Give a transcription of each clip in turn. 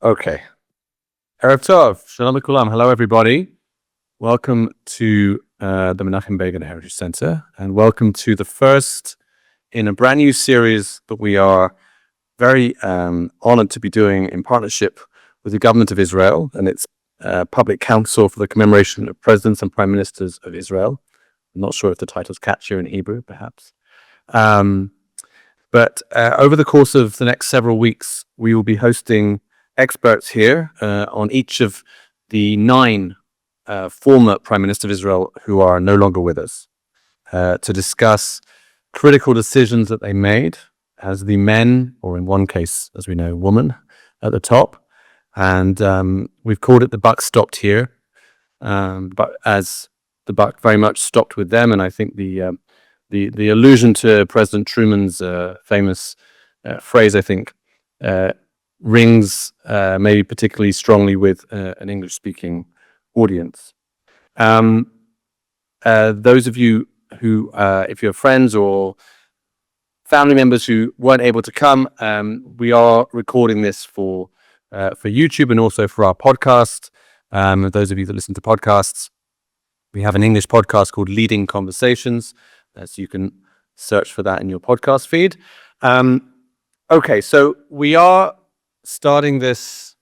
Okay. Erev Tov, Shalom Lekulam. Hello, everybody. Welcome to the Menachem Begin Heritage Center, and welcome to the first in a brand new series that we are very honored to be doing in partnership with the government of Israel and its Public Council for the Commemoration of Presidents and Prime Ministers of Israel. I'm not sure if the title's catchier in Hebrew, perhaps. But over the course of the next several weeks, we will be hosting experts here on each of the 9 former Prime Minister of Israel who are no longer with us to discuss critical decisions that they made as the men, or in one case, as we know, woman, at the top. And we've called it The Buck Stopped Here, but as the buck very much stopped with them. And I think the allusion to President Truman's famous phrase, I think, rings maybe particularly strongly with an English-speaking audience. Those of you who, if you have friends or family members who weren't able to come, we are recording this for YouTube and also for our podcast. Those of you that listen to podcasts, we have an English podcast called Leading Conversations, so you can search for that in your podcast feed. Okay, so we are starting this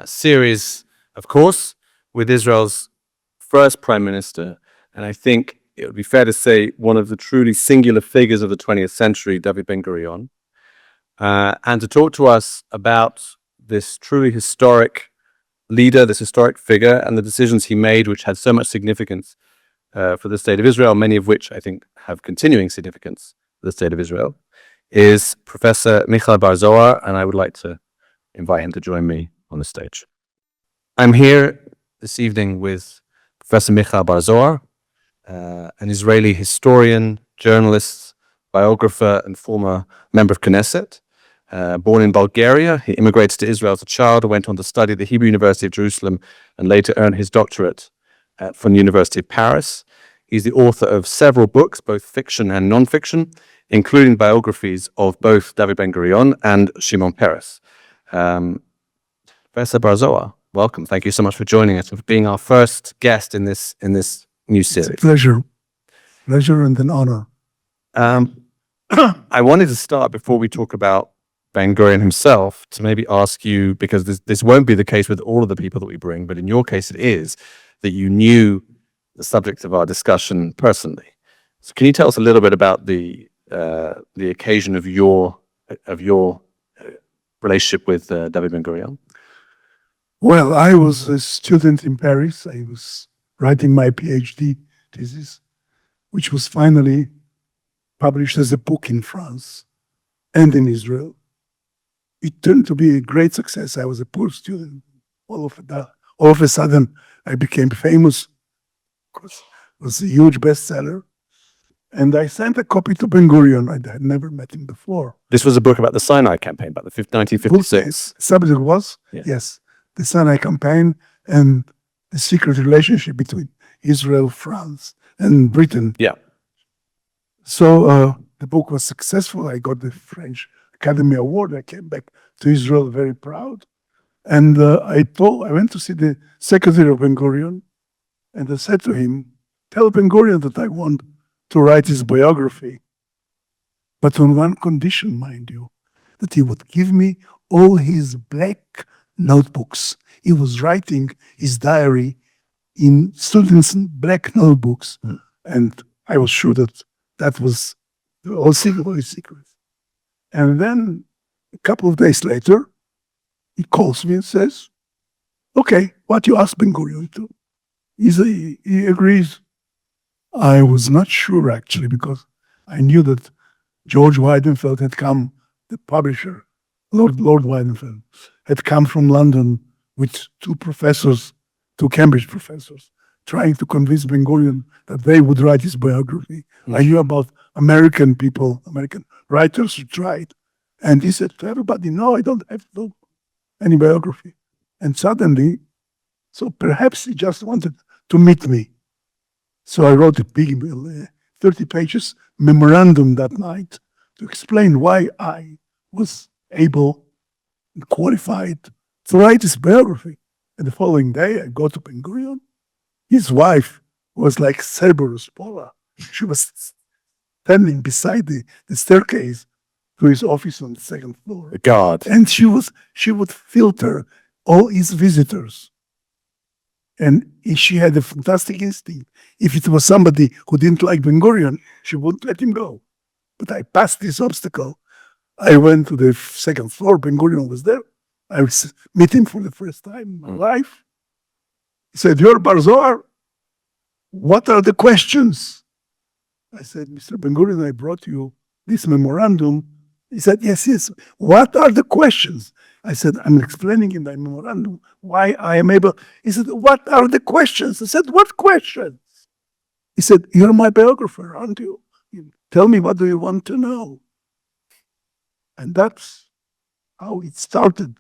series, of course, with Israel's first prime minister, and I think it would be fair to say one of the truly singular figures of the 20th century, David Ben Gurion, and to talk to us about this truly historic leader, this historic figure, and the decisions he made, which had so much significance for the state of Israel, many of which I think have continuing significance for the state of Israel, is Professor Michael Bar Zohar, and I would like to invite him to join me on the stage. I'm here this evening with Professor Michael Bar Zohar, an Israeli historian, journalist, biographer, and former member of Knesset. Born in Bulgaria, he immigrated to Israel as a child and went on to study at the Hebrew University of Jerusalem and later earned his doctorate from the University of Paris. He's the author of several books, both fiction and non-fiction, including biographies of both David Ben Gurion and Shimon Peres. Professor Bar Zohar, welcome. Thank you so much for joining us, for being our first guest in this new series. It's a pleasure and an honor. I wanted to start, before we talk about Ben Gurion himself, to maybe ask you, because this won't be the case with all of the people that we bring, but in your case it is, that you knew the subject of our discussion personally. So can you tell us a little bit about the occasion of your relationship with David Ben Gurion? Well, I was a student in Paris. I was writing my PhD thesis, which was finally published as a book in France and in Israel. It turned to be a great success. I was a poor student. All of a sudden, I became famous. Of course, it was a huge bestseller. And I sent a copy to Ben Gurion. I had never met him before. This was a book about the Sinai campaign, about the 1956. Subject was, yes, the Sinai campaign and the secret relationship between Israel, France, and Britain. Yeah. So the book was successful. I got the French Academy Award. I came back to Israel very proud. And I went to see the secretary of Ben Gurion, and I said to him, tell Ben Gurion that I want to write his biography, but on one condition, mind you, that he would give me all his black notebooks. He was writing his diary in students' black notebooks, and I was sure that was the whole secret. And then a couple of days later, he calls me and says, okay, what you asked Ben Gurion to? He agrees. I was not sure, actually, because I knew that George Weidenfeld had come, the publisher, Lord Weidenfeld, had come from London with two Cambridge professors, trying to convince Ben Gurion that they would write his biography. I knew about American writers who tried. And he said to everybody, no, I don't have to do any biography. And suddenly, so perhaps he just wanted to meet me. So I wrote a big 30 pages memorandum that night to explain why I was able and qualified to write his biography. And the following day, I go to Ben Gurion. His wife was like Cerberus Pola. She was standing beside the staircase to his office on the second floor. God. And she would filter all his visitors. And she had a fantastic instinct. If it was somebody who didn't like Ben Gurion, she wouldn't let him go. But I passed this obstacle. I went to the second floor. Ben Gurion was there. I met him for the first time in my life. He said, "You're Bar Zohar. What are the questions?" I said, "Mr. Ben Gurion, I brought you this memorandum." He said, yes. "What are the questions?" I said, "I'm explaining in my memorandum why I am able." He said, "What are the questions?" I said, "What questions?" He said, "You're my biographer, aren't you? Tell me, what do you want to know?" And that's how it started.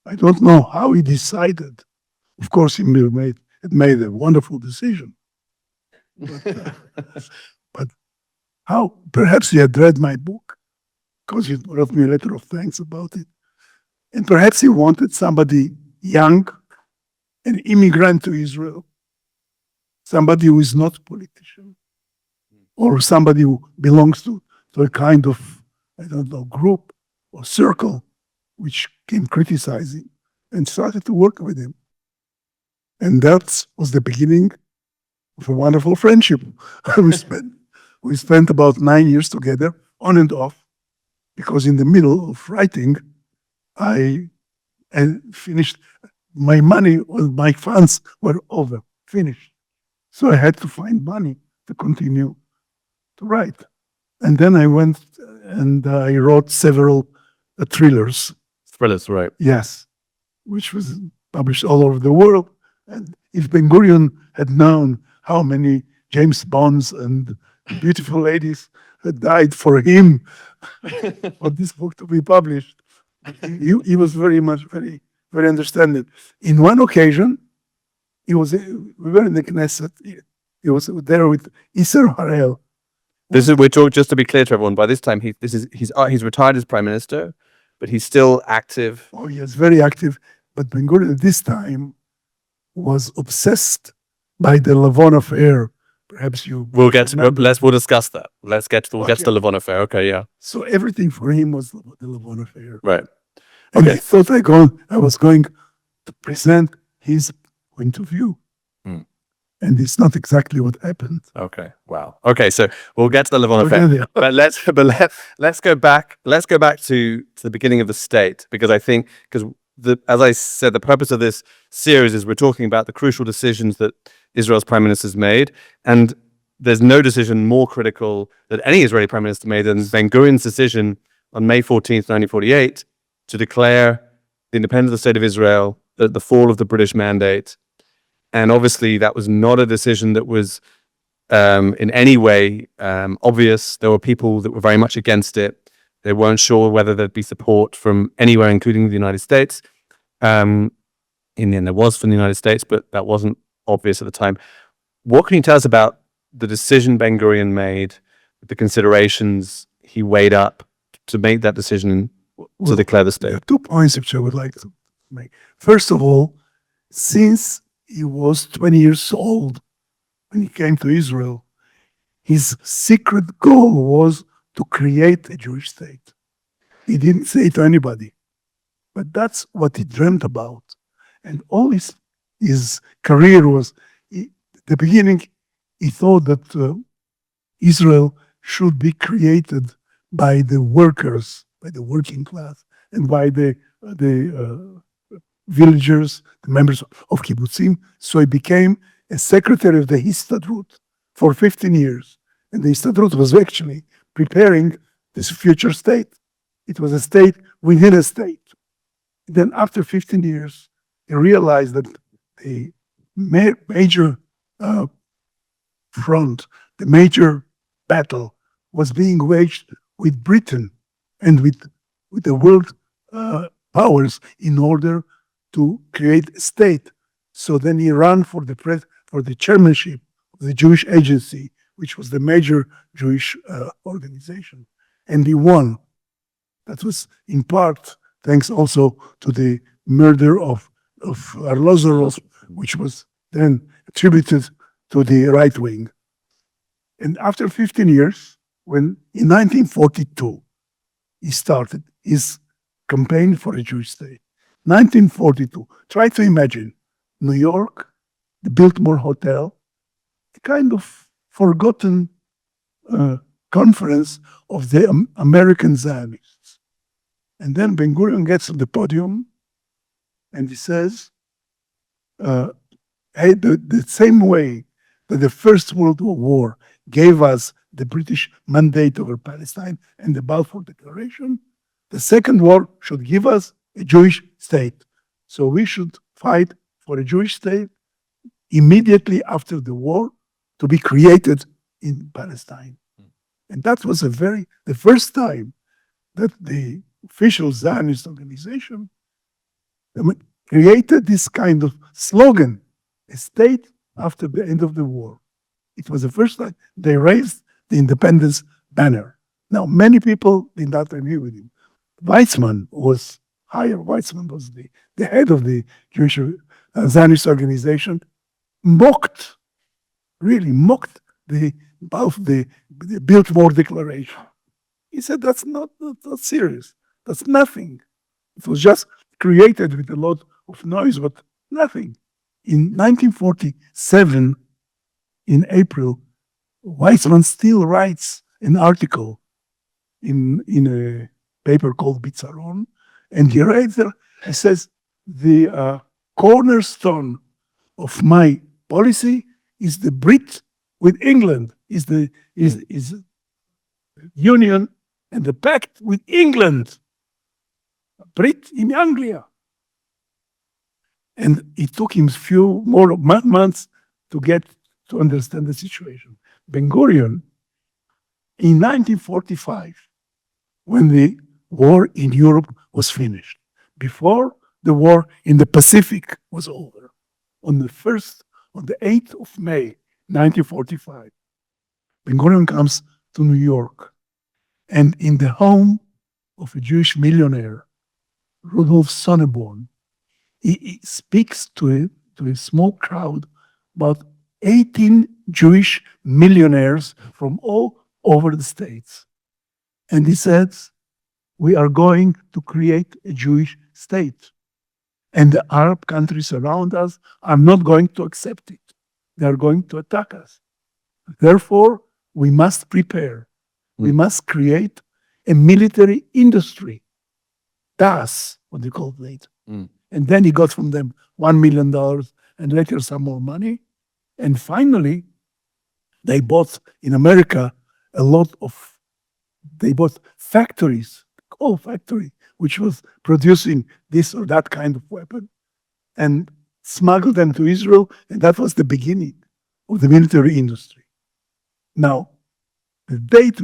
I don't know how he decided. Of course, he made a wonderful decision. But how? Perhaps he had read my book, because he wrote me a letter of thanks about it. And perhaps he wanted somebody young, an immigrant to Israel, somebody who is not a politician, or somebody who belongs to a kind of, I don't know, group or circle, which came criticizing, and started to work with him. And that was the beginning of a wonderful friendship. we spent about 9 years together, on and off, because in the middle of writing, I finished my money, my funds were over, finished. So I had to find money to continue to write. And then I went and I wrote several thrillers. Thrillers, right. Yes, which was published all over the world. And if Ben Gurion had known how many James Bonds and beautiful ladies had died for him for this book to be published, he was very understanding. In one occasion, we were in the Knesset. He was there with Isser Harel. We're talking, just to be clear to everyone, by this time he's retired as prime minister, but he's still active. Oh, yes, very active. But Ben Gurion at this time was obsessed by the Lavon affair. Perhaps you We'll remember. discuss that. We'll get to the Levon affair. Okay, yeah. So everything for him was the Lavon affair. Right. And Okay. I thought I was going to present his point of view. And it's not exactly what happened. Okay. Wow. Okay. So we'll get to the Levon Okay, affair, yeah. but let's go back. Let's go back to the beginning of the state, because I think, as I said, the purpose of this series is we're talking about the crucial decisions that Israel's prime ministers made, and there's no decision more critical that any Israeli prime minister made than Ben Gurion's decision on May 14th, 1948, to declare the independence of the state of Israel, the fall of the British mandate. And obviously, that was not a decision that was in any way obvious. There were people that were very much against it. They weren't sure whether there'd be support from anywhere, including the United States. In the end, there was from the United States, but that wasn't obvious at the time. What can you tell us about the decision Ben Gurion made, the considerations he weighed up to make that decision to declare the state? There are 2 points which I would like to make. First of all, since he was 20 years old when he came to Israel, his secret goal was to create a Jewish state. He didn't say it to anybody, but that's what he dreamt about. And all his career was, the beginning, he thought that Israel should be created by the workers, by the working class, and by the villagers, the members of kibbutzim. So he became a secretary of the Histadrut for 15 years. And the Histadrut was actually preparing this future state. It was a state within a state. Then after 15 years, he realized that the major front, the major battle was being waged with Britain and with the world powers in order to create a state. So then he ran for the chairmanship of the Jewish Agency, which was the major Jewish organization, and he won. That was in part thanks also to the murder of Arlozorov, which was then attributed to the right wing. And after 15 years, when in 1942 he started his campaign for a Jewish state, 1942. Try to imagine New York, the Biltmore Hotel, a kind of forgotten conference of the American Zionists. And then Ben Gurion gets on the podium and he says, hey, the same way that the First World War gave us the British mandate over Palestine and the Balfour Declaration, the Second War should give us a Jewish state. So we should fight for a Jewish state immediately after the war to be created in Palestine. And that was the first time that the official Zionist organization created this kind of slogan, a state after the end of the war. It was the first time they raised the independence banner. Now, many people did not agree with him. Weizmann was the head of the Jewish Zionist organization, really mocked the Biltmore Declaration. He said, that's not serious. That's nothing. It was just created with a lot of noise, but nothing. In 1947, in April, Weizmann still writes an article in a paper called Bitzaron, and he writes there, he says, the cornerstone of my policy is the Brit with England, is union and the pact with England. Brit in Anglia. And it took him a few more months to understand the situation. Ben Gurion, in 1945, when the war in Europe was finished, before the war in the Pacific was over, on the 8th of May, 1945, Ben Gurion comes to New York, and in the home of a Jewish millionaire, Rudolf Sonneborn, he speaks to a small crowd, about 18 Jewish millionaires from all over the States. And he says, we are going to create a Jewish state. And the Arab countries around us are not going to accept it. They are going to attack us. Therefore, we must prepare. We must create a military industry. Das, what they call it. And then he got from them $1 million and later some more money. And finally, they bought in America they bought factories, coal factory, which was producing this or that kind of weapon, and smuggled them to Israel. And that was the beginning of the military industry. Now, the date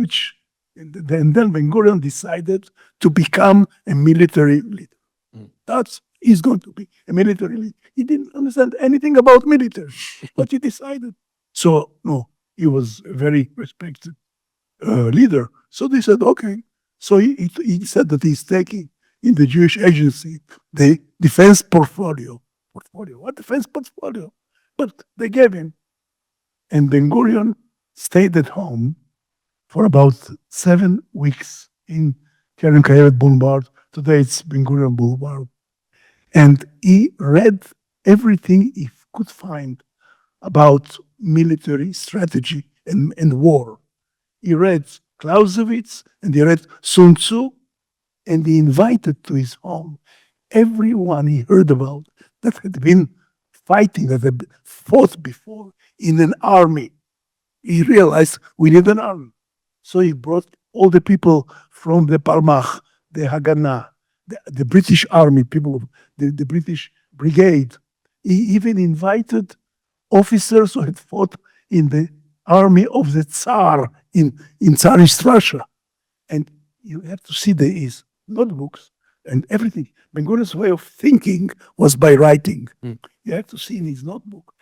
and then Ben Gurion decided to become a military leader. He's going to be a military leader. He didn't understand anything about military, but he decided. So, no, he was a very respected leader. So they said, okay. So he said that he's taking in the Jewish agency the defense portfolio. What defense portfolio? But they gave him. And Ben Gurion stayed at home for about 7 weeks in Keren Kayevet Boulevard. Today it's Ben Gurion Boulevard. And he read everything he could find about military strategy and war. He read Clausewitz and he read Sun Tzu, and he invited to his home everyone he heard about that had been fighting, that had fought before in an army. He realized we need an army. So he brought all the people from the Palmach, the Haganah, the British army, people of the British brigade. He even invited officers who had fought in the army of the Tsar in Tsarist Russia. And you have to see his notebooks and everything. Ben Gurion's way of thinking was by writing. You have to see in his notebook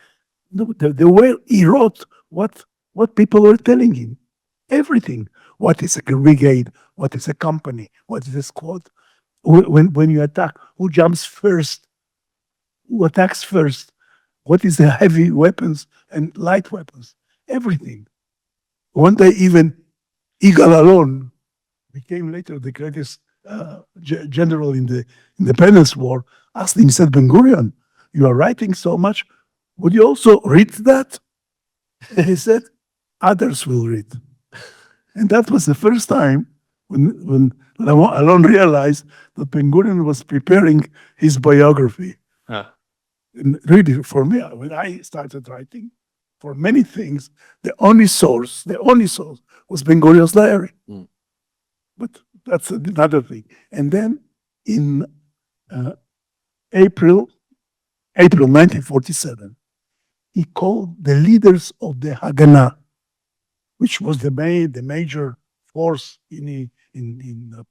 the way he wrote what people were telling him. Everything. What is a brigade? What is a company? What is a squad? When you attack, who jumps first? Who attacks first? What is the heavy weapons and light weapons? Everything. One day, even Igal Alon became later the greatest general in the independence war. Asked him, he said, Ben Gurion, you are writing so much. Would you also read that? And he said, others will read. And that was the first time when Alon realized that Ben Gurion was preparing his biography. Ah. And really, for me, when I started writing, for many things, the only source was Ben Gurion's diary. Mm. But that's another thing. And then in uh, April 1947, he called the leaders of the Haganah, which was the major force in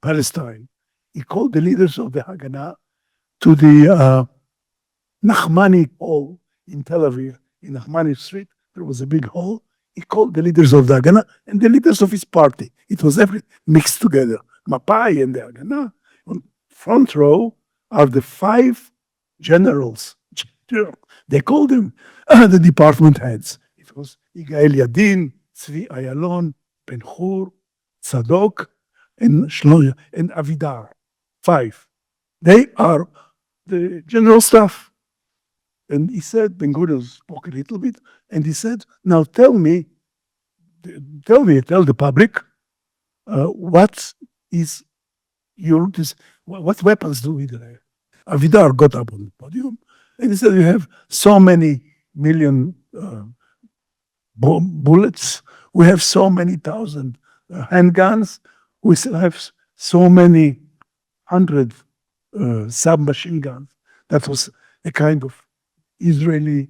Palestine. He called the leaders of the Haganah to the Nachmani Hall in Tel Aviv, in Nachmani Street. There was a big hall. He called the leaders of the Haganah and the leaders of his party. It was everything mixed together. Mapai and the Haganah. On front row are the 5 generals. They called them the department heads. It was Yigael Yadin, Tzvi Ayalon, Ben Hur, Tzadok, and Shlomo and Avidar. 5. They are the general staff. And he said, Ben Gurion spoke a little bit, and he said, now tell the public, what is what weapons do we have? Avidar got up on the podium, and he said, you have so many million bullets, we have so many thousand handguns, we still have so many hundred submachine guns. That was a kind of Israeli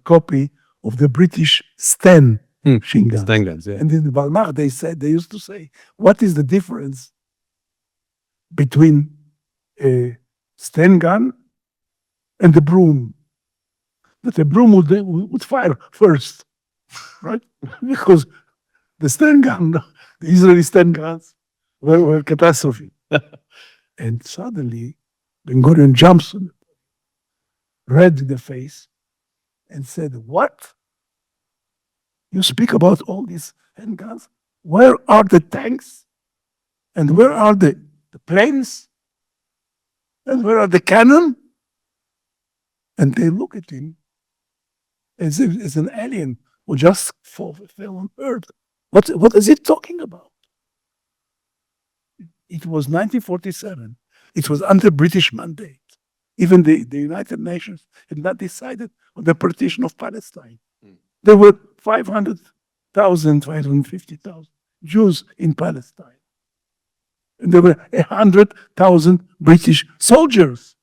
copy of the British Sten machine guns. Sten guns, yeah. And in the Balmach, they used to say, what is the difference between a Sten gun and the broom? That the broom would fire first, right? Because the Sten gun, the Israeli Sten guns were a catastrophe. And suddenly, Ben Gurion jumps on, red in the face, and said, what? You speak about all these handguns? Where are the tanks? And where are the planes? And where are the cannon? And they look at him as if it's an alien who just fell on earth. What is he talking about? It was 1947. It was under British mandate. Even the United Nations had not decided on the partition of Palestine. There were 500,000, 550,000 Jews in Palestine. And there were 100,000 British soldiers.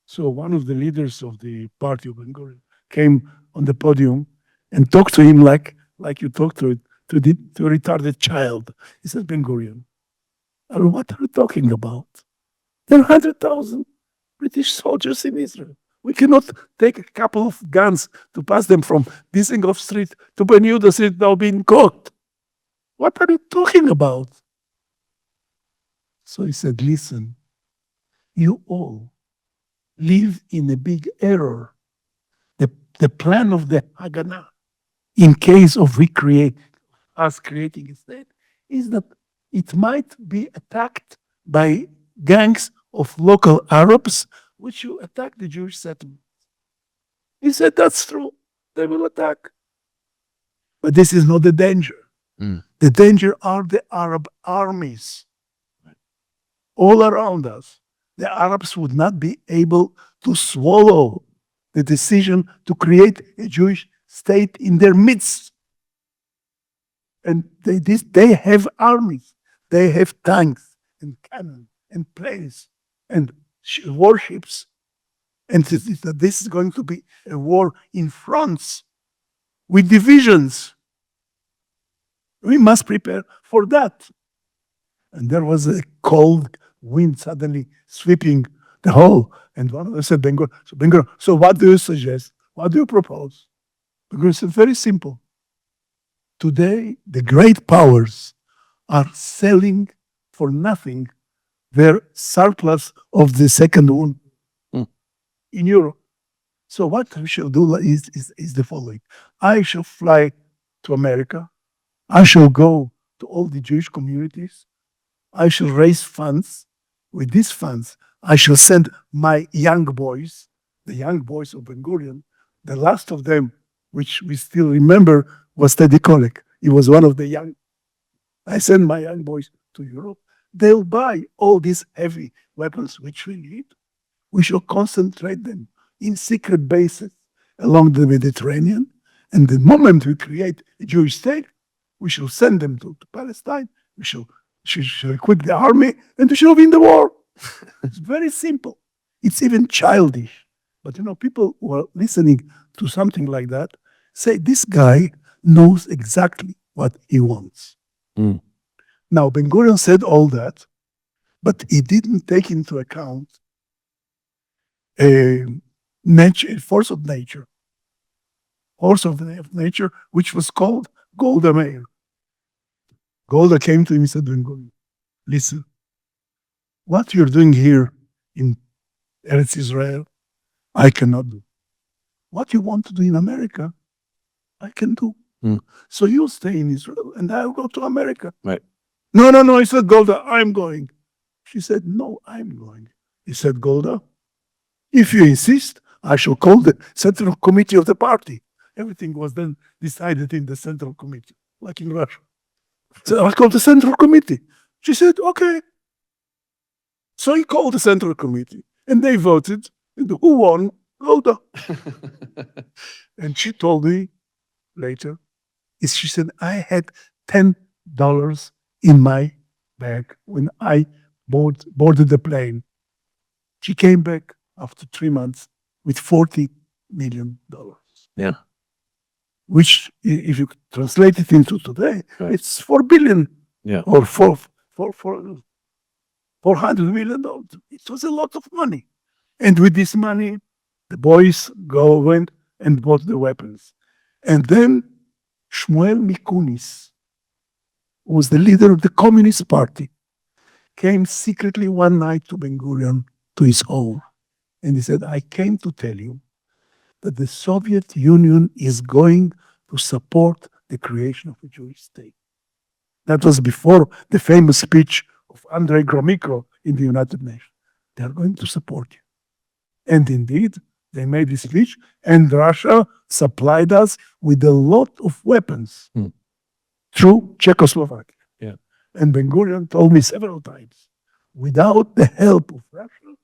So one of the leaders of the party of Ben Gurion came on the podium and talked to him like you talk to a retarded child. He said, Ben Gurion, what are you talking about? There are 100,000 British soldiers in Israel. We cannot take a couple of guns to pass them from Dizengoff Street to Ben Yehuda Street now being caught. What are you talking about? So he said, listen, you all live in a big error. The plan of the Haganah, in case of us creating a state, is that it might be attacked by gangs of local Arabs, which will attack the Jewish settlement. He said, that's true. They will attack. But this is not the danger. The danger are the Arab armies all around us. The Arabs would not be able to swallow the decision to create a Jewish state in their midst. And they have armies. They have tanks and cannon and planes and warships. And this is going to be a war in fronts with divisions. We must prepare for that. And there was a cold wind suddenly sweeping the whole. And one of them said, Ben Gurion, so what do you suggest? What do you propose? Ben Gurion said, very simple. Today, the great powers are selling for nothing their surplus of the second one Mm. in Europe. So what we shall do is the following. I shall fly to America. I shall go to all the Jewish communities. I shall raise funds. With these funds, I shall send my young boys, the young boys of Ben Gurion. The last of them, which we still remember, was Teddy Kollek. He was one of the young. I send my young boys to Europe. They'll buy all these heavy weapons which we need. We shall concentrate them in secret bases along the Mediterranean. And the moment we create a Jewish state, we shall send them to Palestine. We shall equip the army, and we shall win the war. It's very simple. It's even childish. But people who are listening to something like that say this guy knows exactly what he wants. Mm. Now, Ben Gurion said all that, but he didn't take into account a force of nature, which was called Golda Meir. Golda came to him and said, Ben Gurion, listen, what you're doing here in Eretz Israel, I cannot do. What you want to do in America, I can do. Mm. So you stay in Israel and I'll go to America. Right. No, he said, Golda, I'm going. She said, no, I'm going. He said, Golda, if you insist, I shall call the Central Committee of the party. Everything was then decided in the Central Committee, like in Russia. So I called the Central Committee. She said, okay. So he called the Central Committee and they voted. And who won? Golda. And she told me later, she said, I had $10 in my bag when I boarded the plane. She came back after 3 months with $40 million. Yeah. Which, if you translate it into today, Right. it's 4 billion. Yeah. Or $400 million. It was a lot of money. And with this money, the boys went and bought the weapons. And then Shmuel Mikunis, who was the leader of the Communist Party, came secretly one night to Ben Gurion, to his home. And he said, I came to tell you that the Soviet Union is going to support the creation of a Jewish state. That was before the famous speech of Andrei Gromyko in the United Nations. They are going to support you. And indeed, they made this speech, and Russia supplied us with a lot of weapons through Czechoslovakia. Yeah. And Ben Gurion told me several times, without the help of Russia,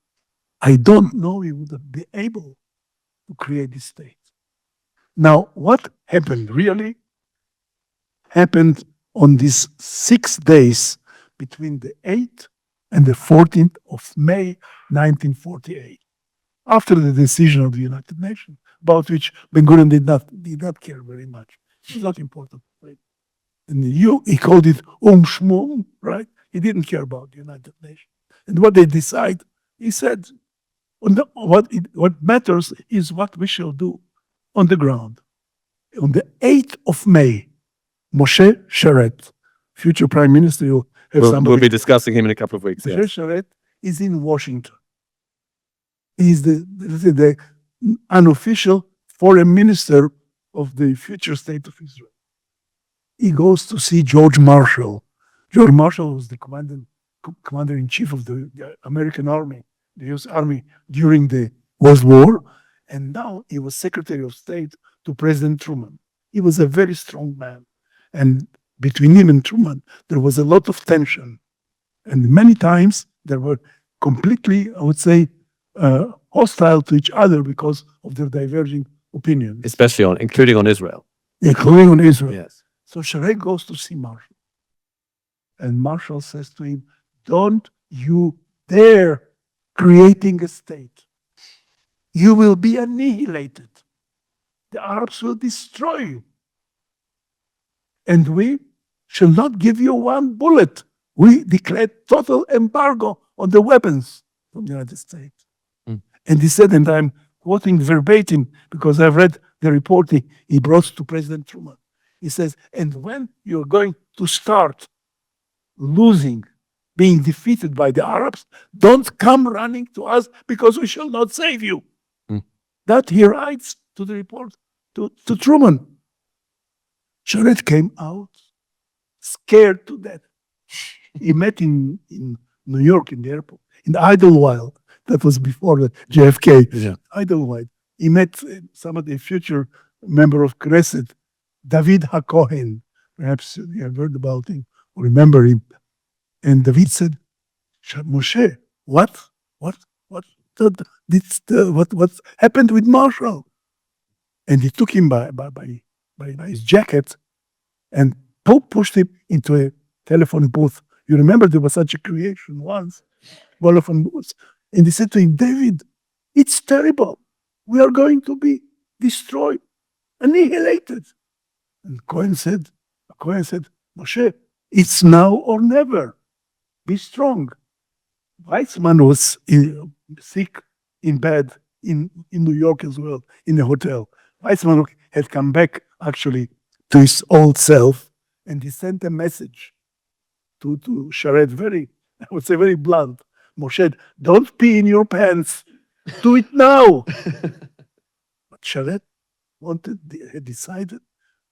I don't know we would have been able to create this state. Now, what happened really happened on these 6 days between the 8th and the 14th of May, 1948, after the decision of the United Nations, about which Ben Gurion did not care very much. It's not important. Right? And he called it Shmum, right? He didn't care about the United Nations. And what they decide, he said, what matters is what we shall do on the ground. On the 8th of May, Moshe Sharet, future prime minister, you'll have We'll be discussing him in a couple of weeks. Moshe Yes. Sharet is in Washington. He's the unofficial foreign minister of the future state of Israel. He goes to see George Marshall. George Marshall was the commander-in-chief of the American Army, the U.S. Army during the World War, and now he was Secretary of State to President Truman. He was a very strong man, and between him and Truman, there was a lot of tension, and many times they were completely, I would say, hostile to each other because of their diverging opinions, Especially including on Israel. including on Israel. Yes. So Sharet goes to see Marshall. And Marshall says to him, don't you dare creating a state. You will be annihilated. The Arabs will destroy you. And we shall not give you one bullet. We declared total embargo on the weapons from the United States. And he said, and I'm quoting verbatim because I've read the report he brought to President Truman. He says, and when you're going to start losing being defeated by the Arabs, don't come running to us because we shall not save you. Mm. That he writes to the report to Truman. Sharet came out scared to death. He met in New York in the airport, in Idlewild. That was before the JFK. Yeah. Idlewild. He met some of the future member of Knesset, David HaKohen. Perhaps you have heard about him or remember him. And David said, Moshe, what happened with Marshall? And he took him by his jacket and pushed him into a telephone booth. You remember there was such a creation once, telephone booth. And he said to him, David, it's terrible. We are going to be destroyed, annihilated. And Cohen said, Moshe, it's now or never. Be strong. Weizmann was sick in bed in New York as well, in a hotel. Weizmann had come back actually to his old self, and he sent a message to Sharet, I would say very blunt. Moshe, don't pee in your pants. Do it now. But Sharet had decided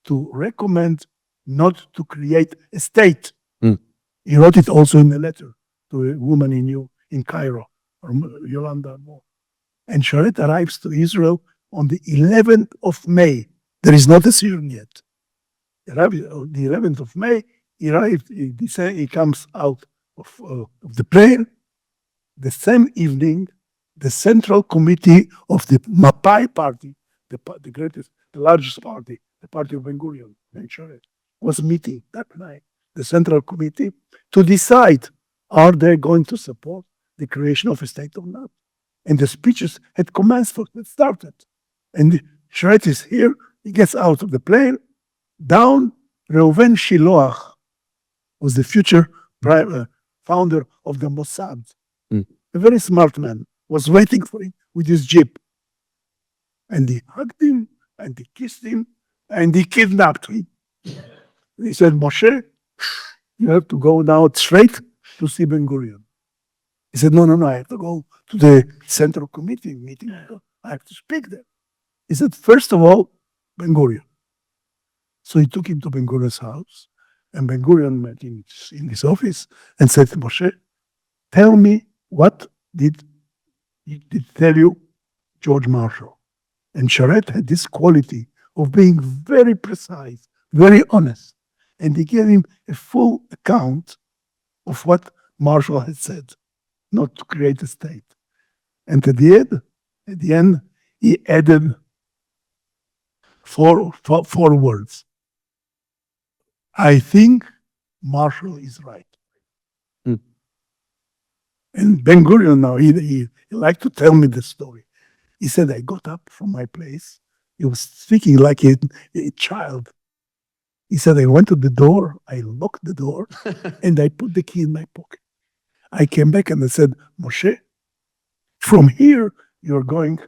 to recommend not to create a state. Mm. He wrote it also in a letter to a woman he knew in Cairo, or Yolanda Moore. And Sharet arrives to Israel on the 11th of May. There is not a decision yet. On the 11th of May, he arrived, he comes out of the plane. The same evening, the Central Committee of the Mapai Party, the largest party, the party of Ben Gurion, and Sharet, was meeting that night, the Central Committee, to decide, are they going to support the creation of a state or not? And the speeches had commenced, had started. And Sharet is here, he gets out of the plane, down, Reuven Shiloach was the future founder of the Mossad. Mm. A very smart man, was waiting for him with his jeep. And he hugged him, and he kissed him, and he kidnapped him. He said, Moshe, you have to go now straight to see Ben Gurion. He said, no, I have to go to the Central Committee meeting. I have to speak there. He said, first of all, Ben Gurion. So he took him to Ben Gurion's house, and Ben Gurion met him in his office and said, Moshe, tell me what did tell you George Marshall. And Sharet had this quality of being very precise, very honest. And he gave him a full account of what Marshall had said, not to create a state. And at the end, he added four words. I think Marshall is right. Mm. And Ben Gurion now, he liked to tell me the story. He said, I got up from my place. He was speaking like a child. He said, I went to the door, I locked the door, and I put the key in my pocket. I came back and I said, Moshe, from here, you're going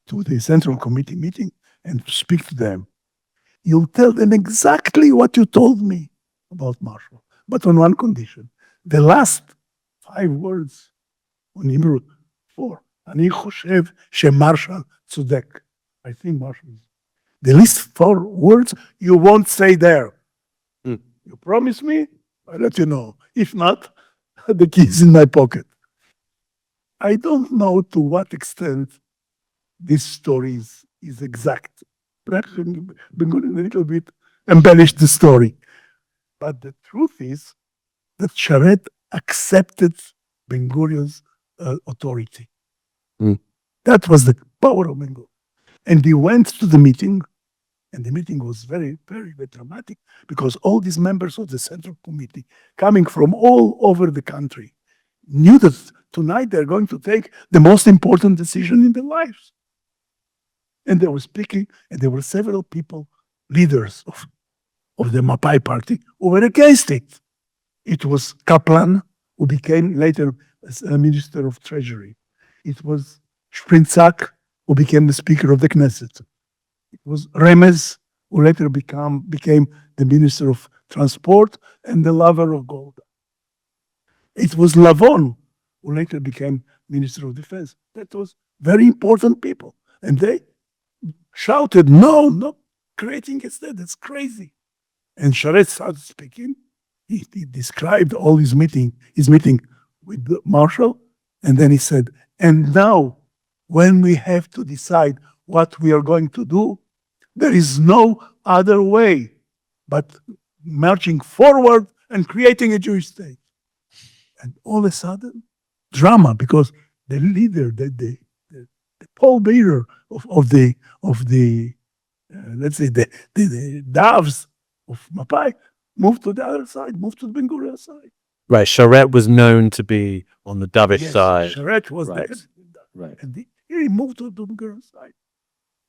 to the Central Committee meeting and to speak to them. You'll tell them exactly what you told me about Marshall, but on one condition. The last 5 words on Hebrew, 4. אני חושב שמרשל צודק. I think Marshall is. The least 4 words you won't say there. Mm. You promise me? I'll let you know. If not, the key is in my pocket. I don't know to what extent this story is exact. Perhaps Ben Gurion a little bit embellished the story. But the truth is that Sharet accepted Ben Gurion's authority. Mm. That was the power of Ben Gurion. And he went to the meeting, and the meeting was very, very, very dramatic because all these members of the Central Committee, coming from all over the country, knew that tonight they're going to take the most important decision in their lives. And they were speaking, and there were several people, leaders of the Mapai party, who were against it. It was Kaplan, who became later a minister of treasury. It was Sprintzak, who became the speaker of the Knesset. It was Remez, who later became the minister of transport and the lover of Golda. It was Lavon, who later became Minister of Defense. That was very important people. And they shouted, no, no, creating a state, that's crazy. And Sharet started speaking. He described all his meeting with the Marshal. And then he said, and now, when we have to decide what we are going to do, there is no other way but marching forward and creating a Jewish state. And all of a sudden, drama, because the leader, the pallbearer of the let's say the doves of Mapai moved to the other side, moved to the Ben Gurion side. Right. Sharet was known to be on the dovish Yes, side. Sharet was Right. there. Right. And he moved to the Ben Gurion side.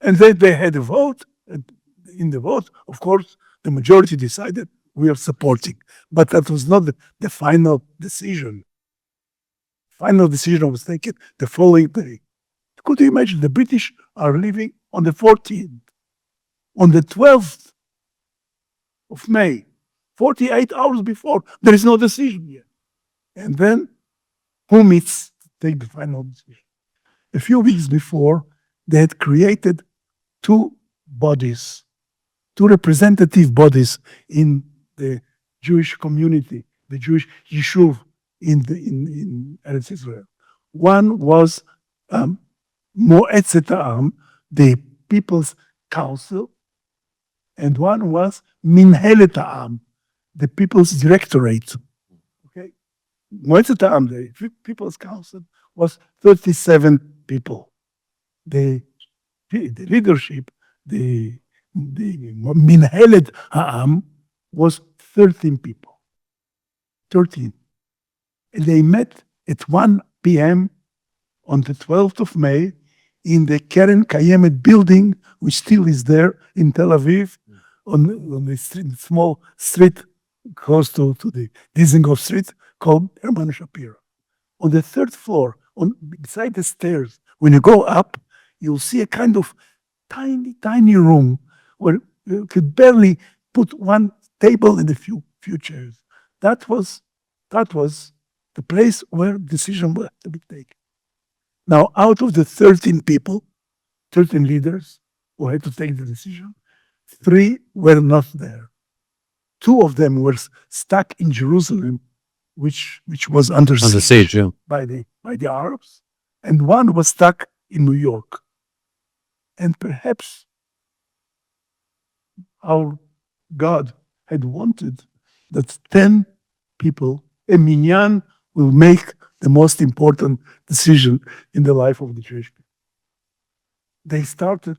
And then they had a vote. And in the vote, of course, the majority decided we are supporting. But that was not the final decision. Final decision was taken the following day. Could you imagine the British are leaving on the 14th? On the 12th of May, 48 hours before, there is no decision yet. And then who meets to take the final decision? A few weeks before, they had created two bodies, two representative bodies in the Jewish community, the Jewish Yishuv in Eretz Israel. One was Mo'etzet Ha'am, the People's Council, and one was Minhelet Ha'am, the People's Directorate. Okay, Mo'etzet Ha'am, the People's Council, was 37 people. The leadership, the Minhelet Ha'am, was 13 people. 13. And they met at 1 p.m. on the 12th of May in the Keren Kayemet building, which still is there in Tel Aviv, on the street, small street close to the Dizengoff Street called Herman Shapira. On the third floor, beside the stairs, when you go up, you'll see a kind of tiny, tiny room where you could barely put one table and a few chairs. That was the place where decision was to be taken. Now, out of the 13 people, 13 leaders who had to take the decision, 3 were not there. 2 of them were stuck in Jerusalem, which was under siege, yeah. by the Arabs, and 1 was stuck in New York. And perhaps our God had wanted that 10 people, a minyan, will make the most important decision in the life of the Jewish people. They started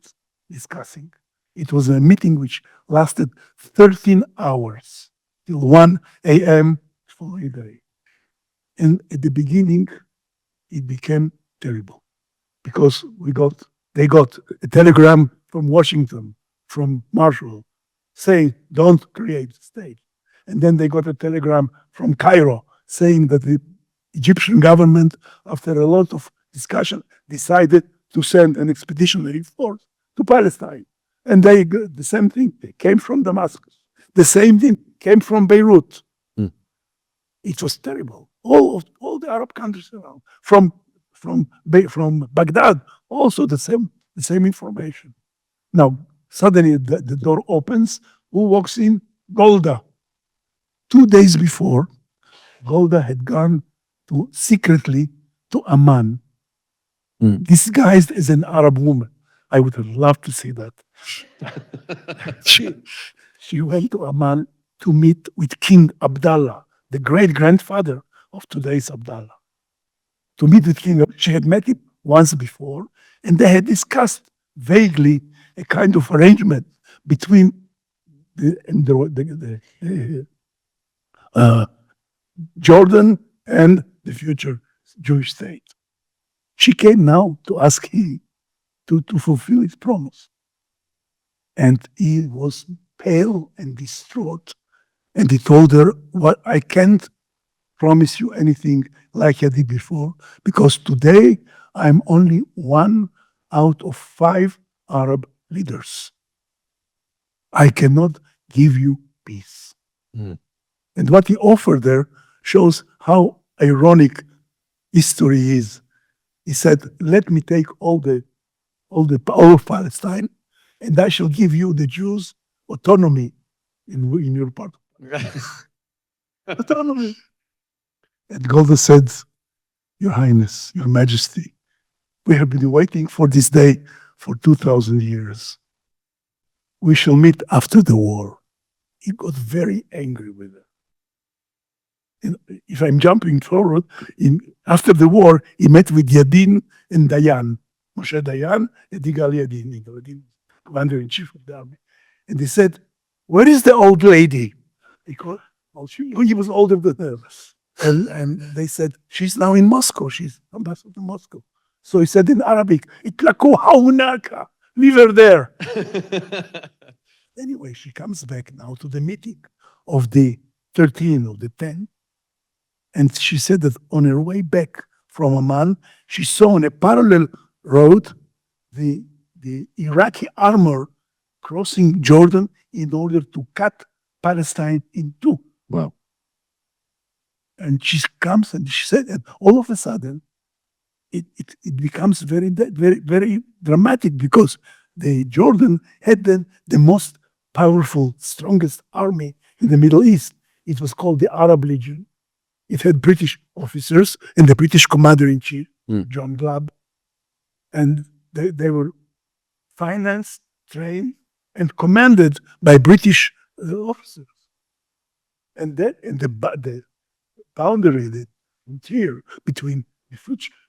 discussing. It was a meeting which lasted 13 hours till 1 a.m. the following day. And at the beginning, it became terrible because they got a telegram from Washington, from Marshall, saying, don't create a state. And then they got a telegram from Cairo saying that the Egyptian government, after a lot of discussion, decided to send an expeditionary force to Palestine. And they the same thing, they came from Damascus. The same thing came from Beirut. Mm. It was terrible. All the Arab countries around, from Baghdad, also the same information. Now, suddenly the door opens. Who walks in? Golda. 2 days before, Golda had gone secretly to Amman, disguised as an Arab woman. I would have loved to see that. She went to Amman to meet with King Abdallah, the great-grandfather of today's Abdallah. To meet with King, she had met him once before, and they had discussed vaguely a kind of arrangement between Jordan and the future Jewish state. She came now to ask him to fulfill his promise. And he was pale and distraught. And he told her, "What I can't promise you anything like I did before, because today I'm only 1 out of 5 Arab leaders. I cannot give you peace." And what he offered there shows how ironic history is, he said, let me take all the power of Palestine, and I shall give you, the Jews, autonomy in your part. Autonomy. And Golda said, Your Highness, Your Majesty, we have been waiting for this day for 2,000 years. We shall meet after the war. He got very angry with her. And if I'm jumping forward, after the war, he met with Yadin and Dayan, Moshe Dayan and Yigal Yadin, commander-in-chief of the army. And they said, where is the old lady? Because he was older than her. And they said, she's now in Moscow. She's ambassador to Moscow. So he said in Arabic, Itlaku haunaka, leave her there. Anyway, she comes back now to the meeting of the 13 of the 10. And she said that on her way back from Amman, she saw on a parallel road the Iraqi armor crossing Jordan in order to cut Palestine in two. Wow. And she comes and she said, and all of a sudden, it becomes very, very, very dramatic because the Jordan had then the most powerful, strongest army in the Middle East. It was called the Arab Legion. It had British officers and the British commander-in-chief, John Glabb. And they were financed, trained, and commanded by British officers. And the boundary, the frontier between the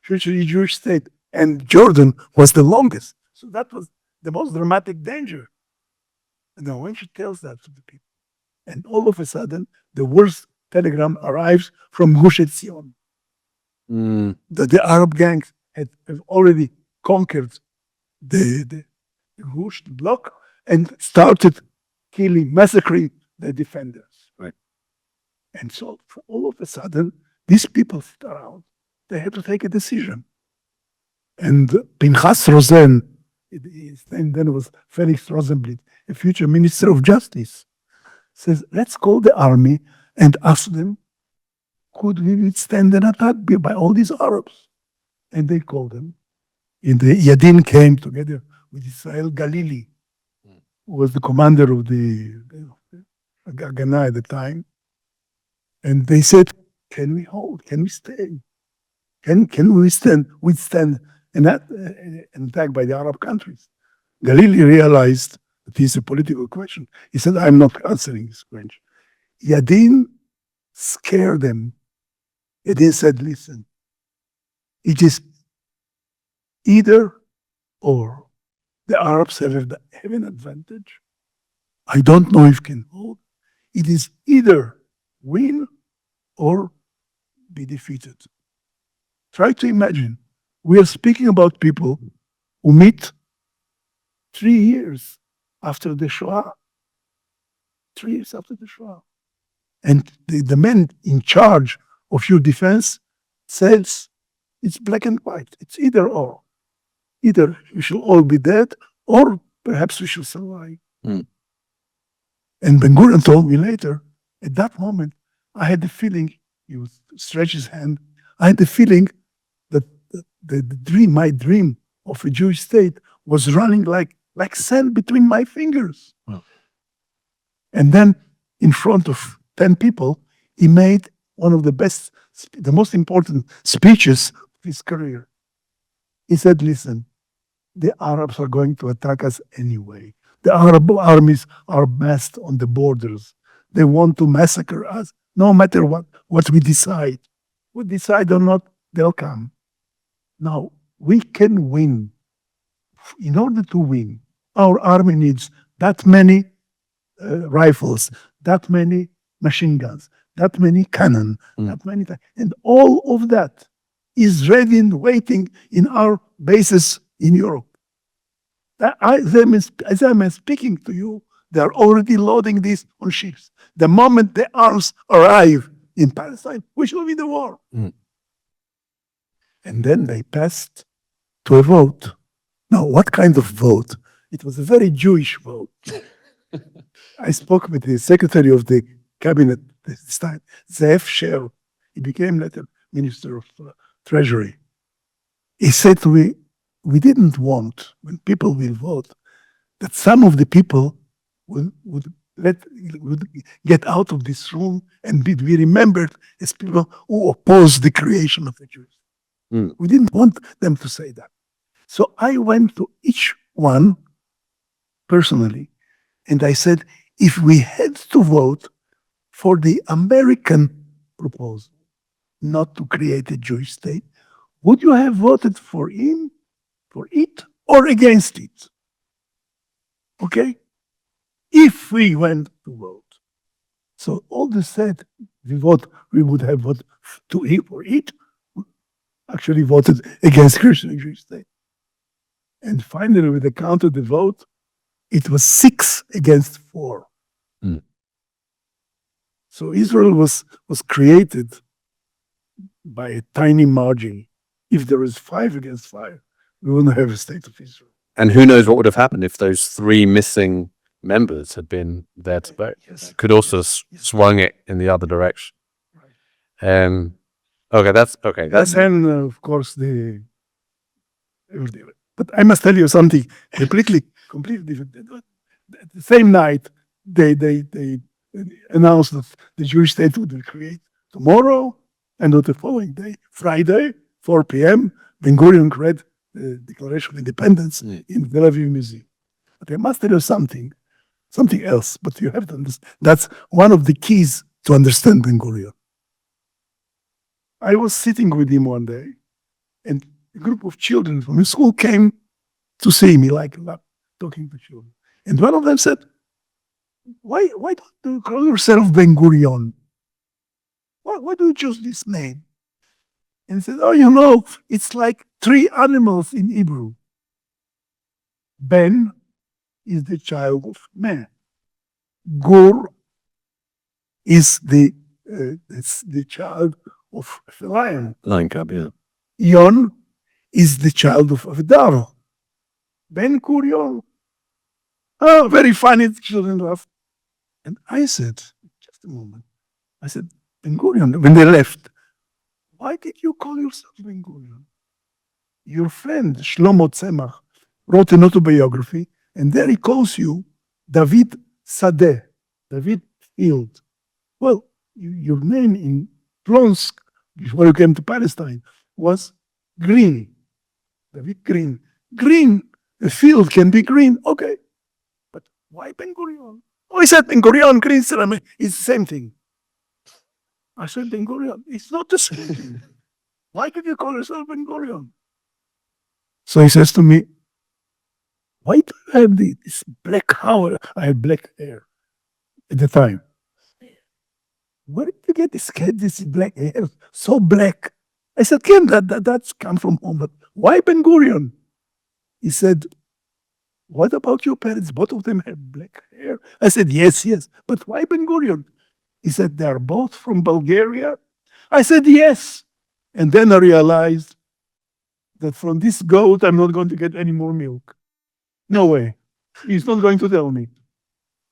future Jewish state and Jordan was the longest. So that was the most dramatic danger. And now when she tells that to the people, and all of a sudden, the worst telegram arrives from Gush Etzion. That the Arab gangs have already conquered the Gush, the bloc, and started killing, massacring the defenders. Right. And so all of a sudden, these people sit around, they had to take a decision. And Pinchas Rosen, his name then was Felix Rosenblit, a future minister of justice, says, let's call the army and ask them, could we withstand an attack by all these Arabs? And they called them. And the Yadin came together with Israel Galili, who was the commander of the Haganah at the time. And they said, can we hold? Can we stay? Can we withstand an attack by the Arab countries? Galili realized that it's a political question. He said, I'm not answering this question. Yadin scared them. Yadin said, listen, it is either or. The Arabs have an advantage. I don't know if can hold. It is either win or be defeated. Try to imagine. We are speaking about people who meet 3 years after the Shoah. 3 years after the Shoah. And the man in charge of your defense says it's black and white. It's either or. Either we shall all be dead or perhaps we shall survive. And Ben Gurion told me later, at that moment, I had the feeling, he would stretch his hand, I had the feeling that my dream of a Jewish state was running like sand between my fingers. Wow. And then in front of 10 people, he made one of the most important speeches of his career. He said, listen, the Arabs are going to attack us anyway. The Arab armies are massed on the borders. They want to massacre us, no matter what we decide. We decide or not, they'll come. Now, we can win. In order to win, our army needs that many rifles, that many machine guns, that many cannon, that many, and all of that is ready and waiting in our bases in Europe. As I'm speaking to you, they are already loading this on ships. The moment the arms arrive in Palestine, we shall win the war. And then they passed to a vote. Now, what kind of vote? It was a very Jewish vote. I spoke with the secretary of the cabinet this time, Zev Sher. He became later Minister of Treasury. He said to me, we didn't want, when people will vote, that some of the people would get out of this room and be remembered as people who opposed the creation of the Jews. Mm. We didn't want them to say that. So I went to each one personally and I said, if we had to vote for the American proposal not to create a Jewish state, would you have voted for him, for it, or against it? Okay? If we went to vote. So all they said, we would have voted to it for it, actually voted against Christian Jewish state. And finally, when they counted the vote, it was 6 against 4. Mm. So Israel was created by a tiny margin. If there was 5 against 5, we wouldn't have a state of Israel. And who knows what would have happened if those 3 missing members had been there to vote. Yes. Could also swung it in the other direction. Right. Okay, that's And of course but I must tell you something completely different. The same night they announced that the Jewish state would be created tomorrow, and on the following day, Friday, 4 p.m., Ben Gurion read the Declaration of Independence in the Tel Aviv Museum. But I must tell you something else, but you have to understand. That's one of the keys to understand Ben Gurion. I was sitting with him one day, and a group of children from his school came to see me, like talking to children. And one of them said, why don't you call yourself Ben Gurion? Why do you choose this name? And he said, oh, it's like 3 animals in Hebrew. Ben is the child of man. Gur is the child of a lion. Lion Cub, yeah. Yon is the child of a dove. Ben Gurion. Oh, very funny. Children laughed. And I said, just a moment. I said, Ben Gurion, when they left, why did you call yourself Ben Gurion? Your friend, Shlomo Tzemach, wrote an autobiography, and there he calls you David Sadeh, David Field. Well, your name in Plonsk, before you came to Palestine, was Green. David Green. Green, a field can be green, okay. But why Ben Gurion? Oh, he said Ben Gurion, Green ceramic, it's the same thing. I said, Ben Gurion, it's not the same thing. Why did you call yourself Ben Gurion? So he says to me, why do you have this black hair? I had black hair at the time. Where did you get this black hair? So black. I said, Ken, that's come from home, but why Ben Gurion? He said, what about your parents? Both of them have black hair. I said, yes, but why Ben Gurion? He said, they are both from Bulgaria. I said, yes. And then I realized that from this goat, I'm not going to get any more milk. No way. He's not going to tell me.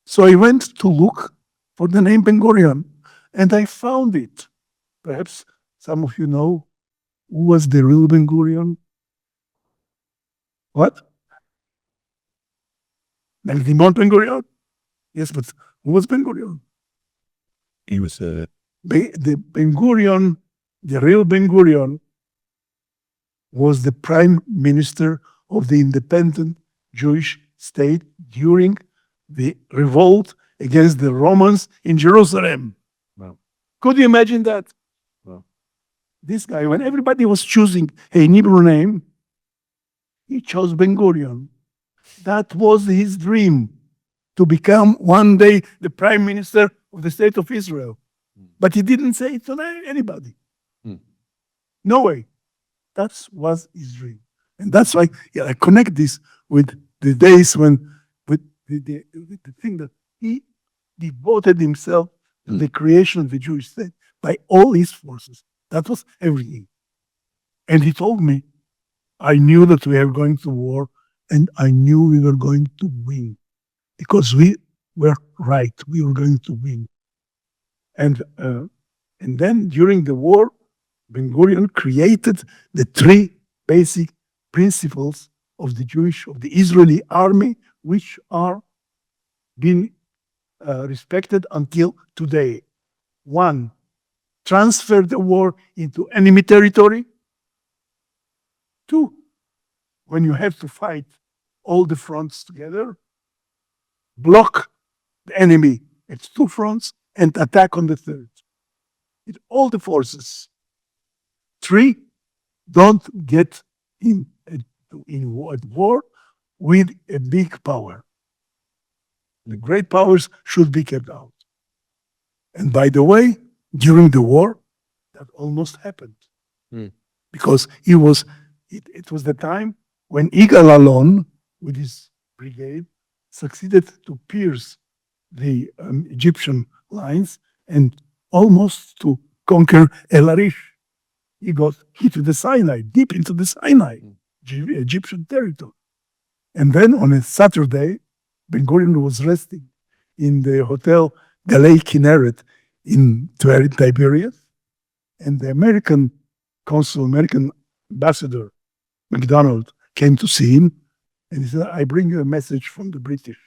So I went to look for the name Ben Gurion, and I found it. Perhaps some of you know who was the real Ben Gurion? What? Limon Ben Gurion? Yes, but who was Ben Gurion? He was the Ben Gurion, the real Ben Gurion, was the prime minister of the independent Jewish state during the revolt against the Romans in Jerusalem. Wow. Could you imagine that? Wow. This guy, when everybody was choosing a Hebrew name, he chose Ben Gurion. That was his dream, to become one day the prime minister of the state of Israel. But he didn't say it to anybody. No way. That was his dream. And that's why I connect this with the days with the thing that he devoted himself to the creation of the Jewish state by all his forces. That was everything. And he told me, I knew that we were going to war, and I knew we were going to win. Because we were right. We were going to win. And then during the war, Ben Gurion created the three basic principles of the Israeli army, which are being respected until today. One, transfer the war into enemy territory. Two, when you have to fight all the fronts together, block the enemy at two fronts and attack on the third. With all the forces. Three, don't get at war with a big power. The great powers should be kept out. And by the way, during the war, that almost happened. Because it was the time when Yigal Allon, with his brigade, succeeded to pierce the Egyptian lines and almost to conquer El Arish. He got into the Sinai, deep into the Sinai, Egyptian territory. And then on a Saturday, Ben Gurion was resting in the hotel Galei Kinneret in Tiberias, and the American ambassador, MacDonald, came to see him, and he said, I bring you a message from the British,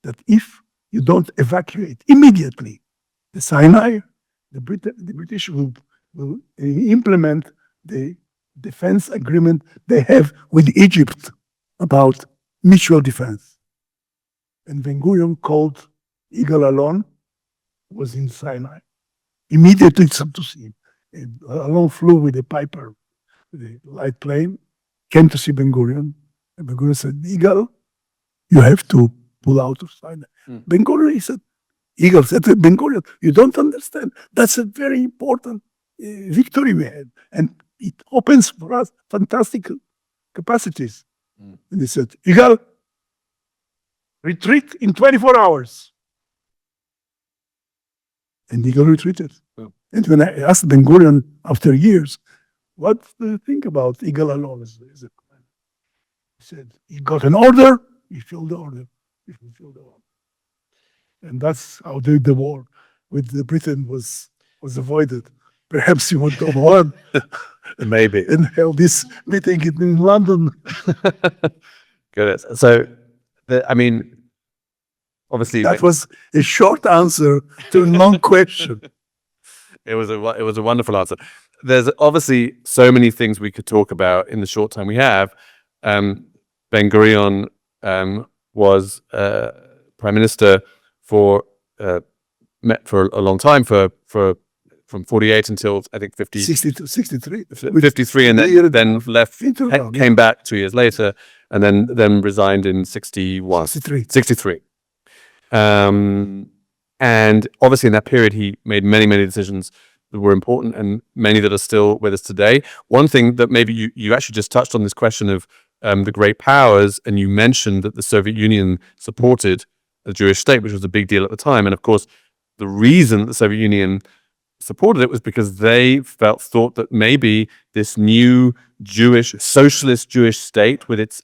that if you don't evacuate immediately the Sinai, the British will implement the defense agreement they have with Egypt about mutual defense. And Ben Gurion called Yigal Allon, was in Sinai. Immediately to see him. And Allon flew with a Piper, the light plane, came to see Ben Gurion. And Ben Gurion said, Yigal, you have to pull out of Sinai. Ben Gurion, he said, Yigal said to Ben Gurion, you don't understand. That's a very important victory we had. And it opens for us fantastic capacities. And he said, Yigal, retreat in 24 hours. And Yigal retreated. And when I asked Ben Gurion after years, what do you think about Yigal Allon? He said, he got an order, he filled the order. He fulfilled the order. And that's how the war with Britain was avoided. Perhaps you would go on Maybe. and held this meeting in London. Good. So, obviously, That was a short answer to a long question. it was a wonderful answer. There's obviously so many things we could talk about in the short time we have. Ben Gurion was prime minister for a long time, from 48 until I think 63. 53, and then left, came back 2 years later, and then resigned in 63. And obviously in that period, he made many decisions that were important, and many that are still with us today. One thing that maybe you actually just touched on, this question of the great powers, and you mentioned that the Soviet Union supported the Jewish state, which was a big deal at the time. And of course, the reason the Soviet Union supported it was because they thought that maybe this new socialist Jewish state with its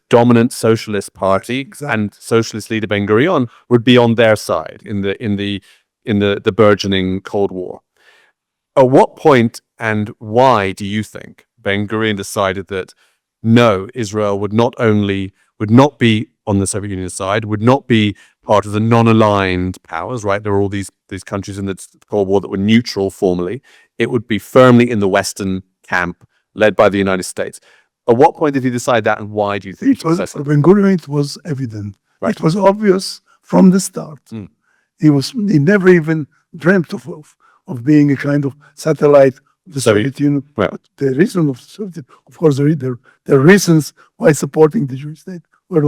dominant socialist party and socialist leader Ben Gurion would be on their side in the burgeoning Cold War. At what point and why do you think Ben Gurion decided that no, Israel would not be on the Soviet Union side, would not be part of the non-aligned powers, right? There were all these countries in the Cold War that were neutral formally. It would be firmly in the Western camp, led by the United States. At what point did he decide that, and why do you think for Ben Gurion, it was evident. Right. It was obvious from the start. He never even dreamt of being a kind of satellite of the Soviet Union. Right. But the reason of the Soviet, of course, there are reasons why supporting the Jewish state were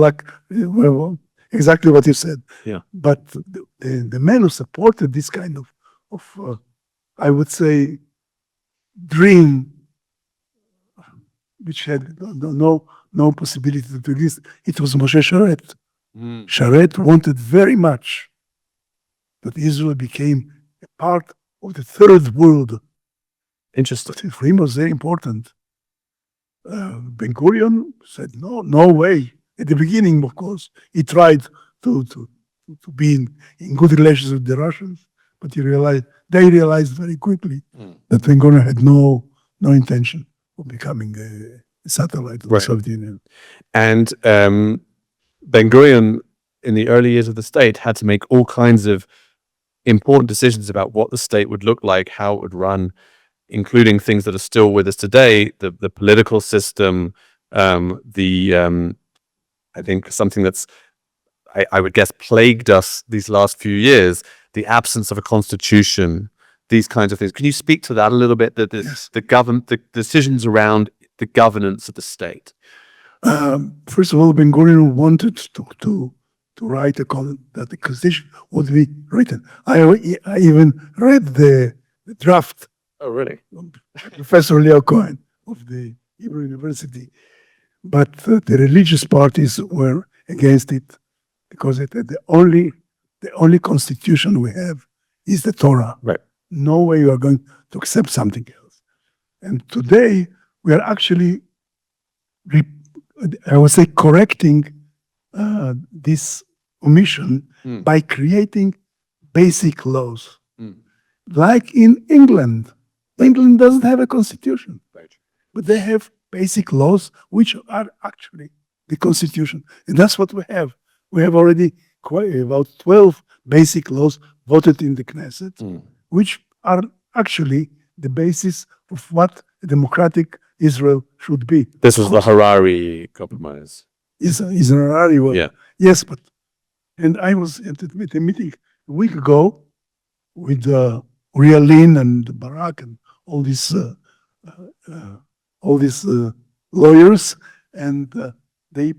exactly what you said. Yeah. But the men who supported this kind of I would say, dream, which had no possibility to exist, it was Moshe Sharet. Sharet wanted very much that Israel became a part of the third world. Interesting. But for him it was very important. Ben Gurion said, no way. At the beginning, of course, he tried to be in good relations with the Russians, but he realized they realized very quickly that Ben Gurion had no intention of becoming a satellite of the Right. Soviet Union. And Ben Gurion, in the early years of the state, had to make all kinds of important decisions about what the state would look like, how it would run, including things that are still with us today, the political system, I think something that's, I would guess, plagued us these last few years, the absence of a constitution, these kinds of things. Can you speak to that a little bit? Yes. The decisions around the governance of the state. First of all, Ben Gurion wanted to write that the constitution would be written. I even read the draft. Oh, really? Professor Leo Cohen of the Hebrew University, but the religious parties were against it because it the only constitution we have is the Torah. Right. No way you are going to accept something else. And today we are actually, I would say, correcting this omission by creating basic laws. Like in England. England doesn't have a constitution, but they have basic laws which are actually the constitution. And that's what we have. We have already about 12 basic laws voted in the Knesset, which are actually the basis of what a democratic Israel should be. This was the Harari Compromise. Is an Harari one. Yeah. Yes, and I was at a meeting a week ago with Uriah Lin and Barak and all these lawyers, and they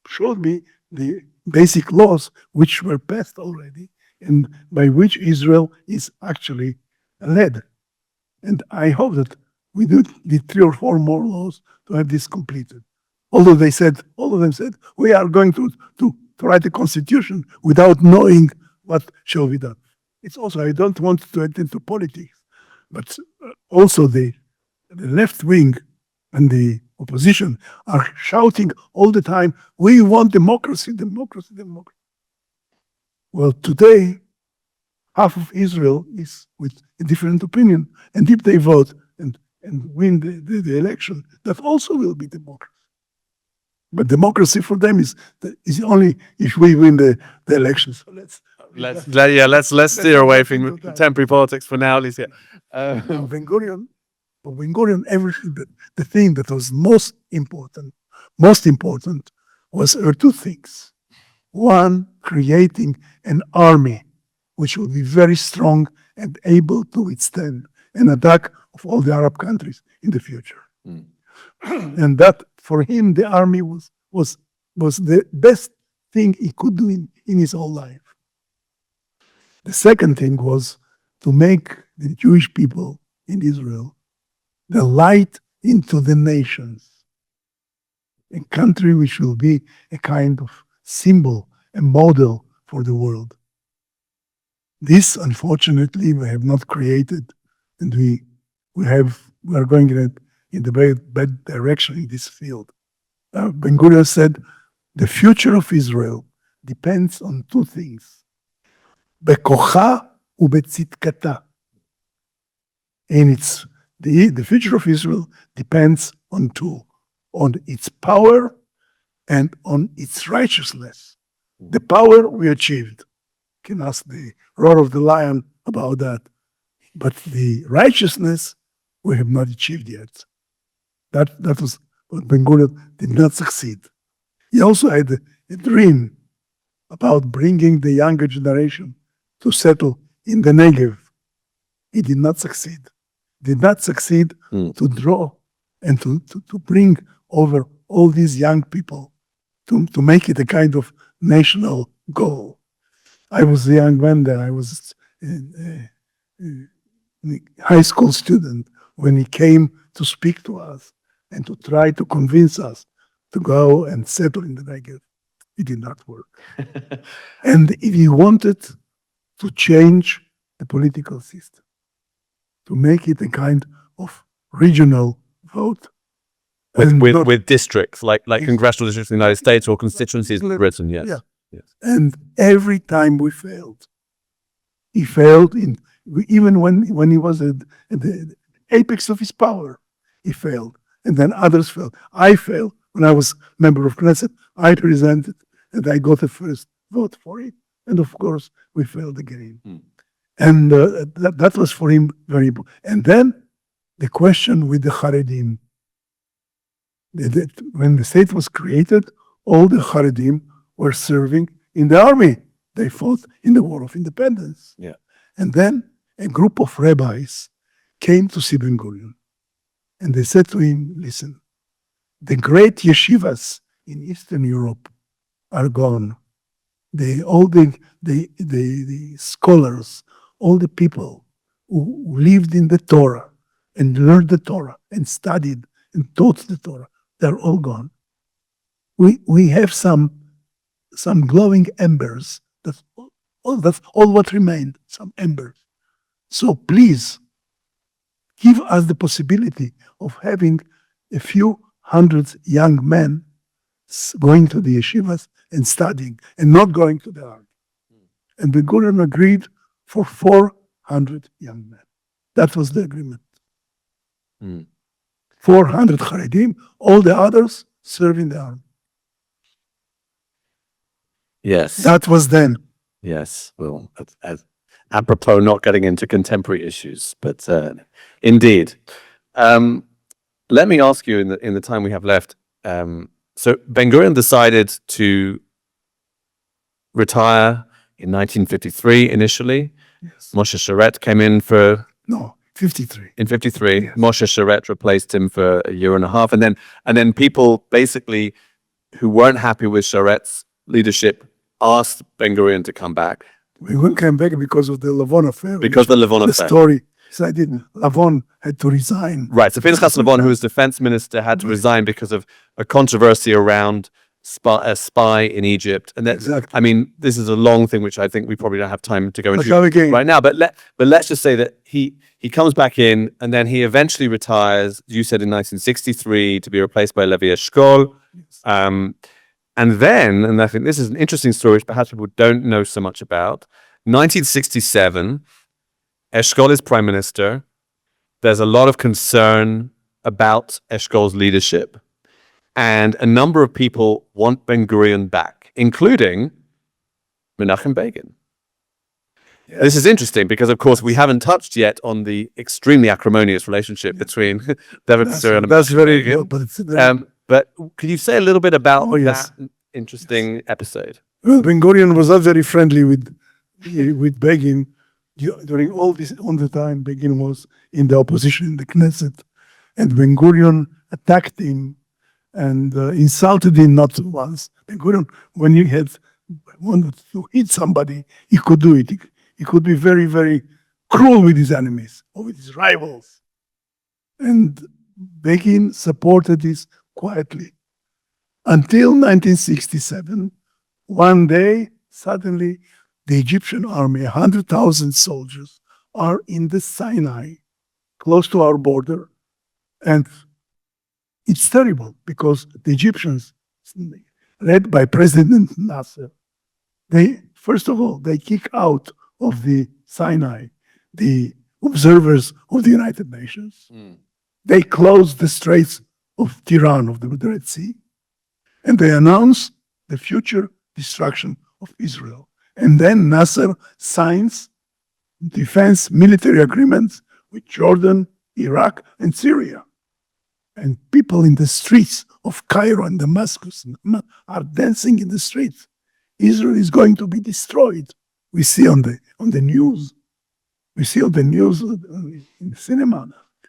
showed me the basic laws which were passed already, and by which Israel is actually led. And I hope that we do the 3 or 4 more laws to have this completed. Although all of them said, we are going to write a constitution without knowing what shall be done. It's also, I don't want to get into politics, but also the left wing and the opposition are shouting all the time, we want democracy, democracy, democracy. Well, today, half of Israel is with a different opinion. And if they vote and win the election, that also will be democracy. But democracy for them is only if we win the election. So let's steer away from contemporary politics for now, at least. Yeah. Ben Gurion, everything the thing that was most important was 2 things. One, creating an army which will be very strong and able to withstand an attack of all the Arab countries in the future. And that, for him, the army was the best thing he could do in his whole life. The second thing was to make the Jewish people in Israel the light into the nations, a country which will be a kind of symbol, a model for the world. This, unfortunately, we have not created, and we are going in the very bad direction in this field. Ben Gurion said, the future of Israel depends on 2 things, bekocha ubetzidkata. And the future of Israel depends on 2, on its power and on its righteousness. The power we achieved. You can ask the roar of the lion about that. But the righteousness we have not achieved yet. That was what Ben Gurion did not succeed. He also had a dream about bringing the younger generation to settle in the Negev. He did not succeed. Did not succeed to draw and to bring over all these young people to make it a kind of national goal. I was a young man then. I was a high school student when he came to speak to us and to try to convince us to go and settle in the Negev. It did not work. And if he wanted to change the political system, to make it a kind of regional vote. With districts, like congressional districts in the United States or constituencies in Britain, yes. Yeah. Yes. And every time we failed, he failed in Even when he was at the apex of his power, he failed. And then others failed. I failed when I was member of Knesset. I presented and I got the first vote for it. And of course, we failed again. And that was for him very important. And then the question with the Haredim. When the state was created, all the Haredim were serving in the army. They fought in the War of Independence. Yeah. And then a group of rabbis came to see Ben Gurion. And they said to him, listen, the great yeshivas in Eastern Europe are gone. All the scholars, all the people who lived in the Torah and learned the Torah and studied and taught the Torah, they're all gone. We have some glowing embers. That's all what remained, some embers. So please, give us the possibility of having a few hundred young men going to the yeshivas and studying and not going to the army. And Ben Gurion agreed for 400 young men. That was the agreement. 400 Haredim, all the others serve in the army. Yes. That was then. Yes. Well, as apropos, not getting into contemporary issues, but indeed. Let me ask you in the time we have left. So Ben Gurion decided to retire in 1953 initially. Yes. Moshe Sharet came in for... No, 53. In 53, Yes. Moshe Sharet replaced him for a year and a half. And then people basically who weren't happy with Sharet's leadership asked Ben Gurion to come back. We wouldn't come back because of the Lavon affair. Because of the Lavon the affair. story decided Lavon had to resign. Right. So Pinchas Lavon, who was defense minister, had to resign because of a controversy around a spy in Egypt. And that, Exactly. I mean, this is a long thing, which I think we probably don't have time to go into again. right now. But let's just say that he comes back in, and then he eventually retires. You said in 1963 to be replaced by Levi Eshkol. And then, and I think this is an interesting story, which perhaps people don't know so much about. 1967, Eshkol is prime minister. There's a lot of concern about Eshkol's leadership. And a number of people want Ben Gurion back, including Menachem Begin. Yes. This is interesting because, of course, we haven't touched yet on the extremely acrimonious relationship between David Ben Gurion and That's very good. But it's but could you say a little bit about that interesting episode? Well, Ben Gurion was not very friendly with Begin during all the time. Begin was in the opposition in the Knesset, and Ben Gurion attacked him and insulted him not once. Ben Gurion, when he had wanted to hit somebody, he could do it. He could be very, very cruel with his enemies or with his rivals. And Begin supported this quietly until 1967. One day, suddenly, the Egyptian army, 100,000 soldiers, are in the Sinai, close to our border. And it's terrible because the Egyptians, led by President Nasser, first of all, they kick out of the Sinai the observers of the United Nations. They close the Straits of Tiran, of the Red Sea, and they announce the future destruction of Israel. And then Nasser signs defense military agreements with Jordan, Iraq, and Syria. And people in the streets of Cairo and Damascus are dancing in the streets. Israel is going to be destroyed. We see on the news. We see on the news in the cinema.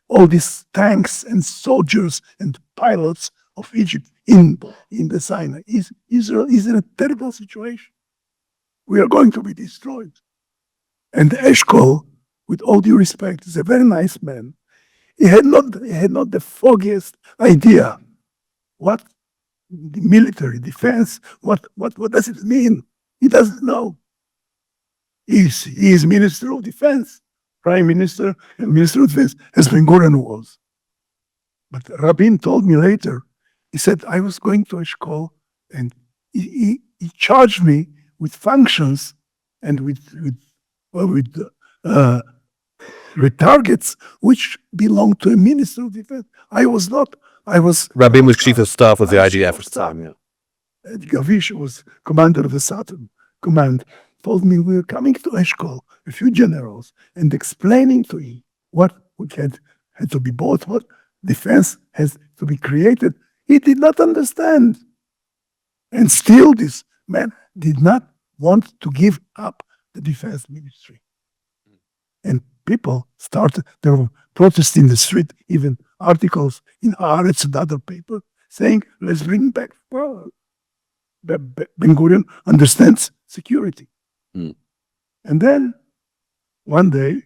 All these tanks and soldiers and pilots of Egypt in the Sinai. Israel is in a terrible situation. We are going to be destroyed. And Eshkol, with all due respect, is a very nice man. He had not the foggiest idea what the military defense, what does it mean? He doesn't know. He is Minister of Defense, Prime Minister and Minister of Defense, as Ben Gurion was. But Rabin told me later, he said, I was going to Eshkol and he charged me with functions and with with targets which belong to a minister of defense. I was not. I was. Rabin was chief of staff of the IDF at the time. Yeah. Gavish was commander of the Southern Command. Told me we were coming to Eshkol, a few generals, and explaining to him what we had to be bought, what defense has to be created. He did not understand. And still this man did not want to give up the defense ministry. And people started, there were protests in the street, even articles in Haaretz and other papers saying, let's bring back power. Ben Gurion understands security. Mm. And then one day,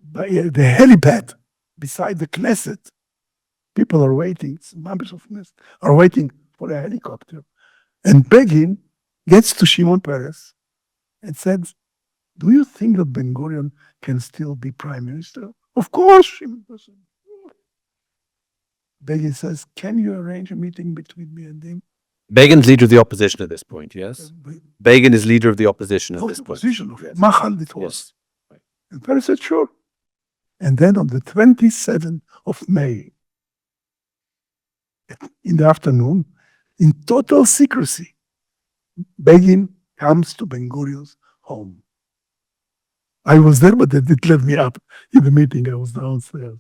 by the helipad beside the Knesset, people are waiting, members of Knesset are waiting for a helicopter. And Begin gets to Shimon Peres and says, do you think that Ben Gurion can still be prime minister? Of course, Shimon Peres. Begin says, can you arrange a meeting between me and him? Begin's leader of the opposition at this point, yes? Begin is leader of the opposition at this point. Opposition of Mahal it was. Yes. Right. And Peres said, sure. And then on the 27th of May, in the afternoon, in total secrecy, Begin comes to Ben Gurion's home. I was there, but they didn't let me up in the meeting. I was downstairs.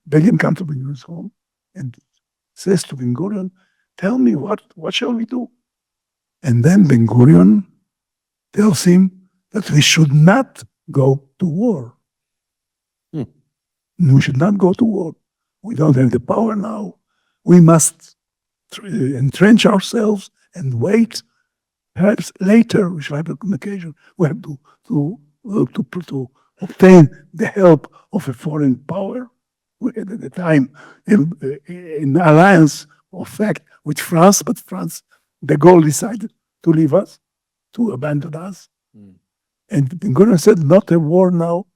Begin comes to Ben Gurion's home and says to Ben Gurion, tell me what shall we do? And then Ben Gurion tells him that we should not go to war. We should not go to war. We don't have the power now. We must entrench ourselves and wait. Perhaps later we shall have an occasion. We have to obtain the help of a foreign power. We had at the time an alliance of fact with France, but France, de Gaulle decided to leave us, to abandon us. And Ben Gurion said, not a war now.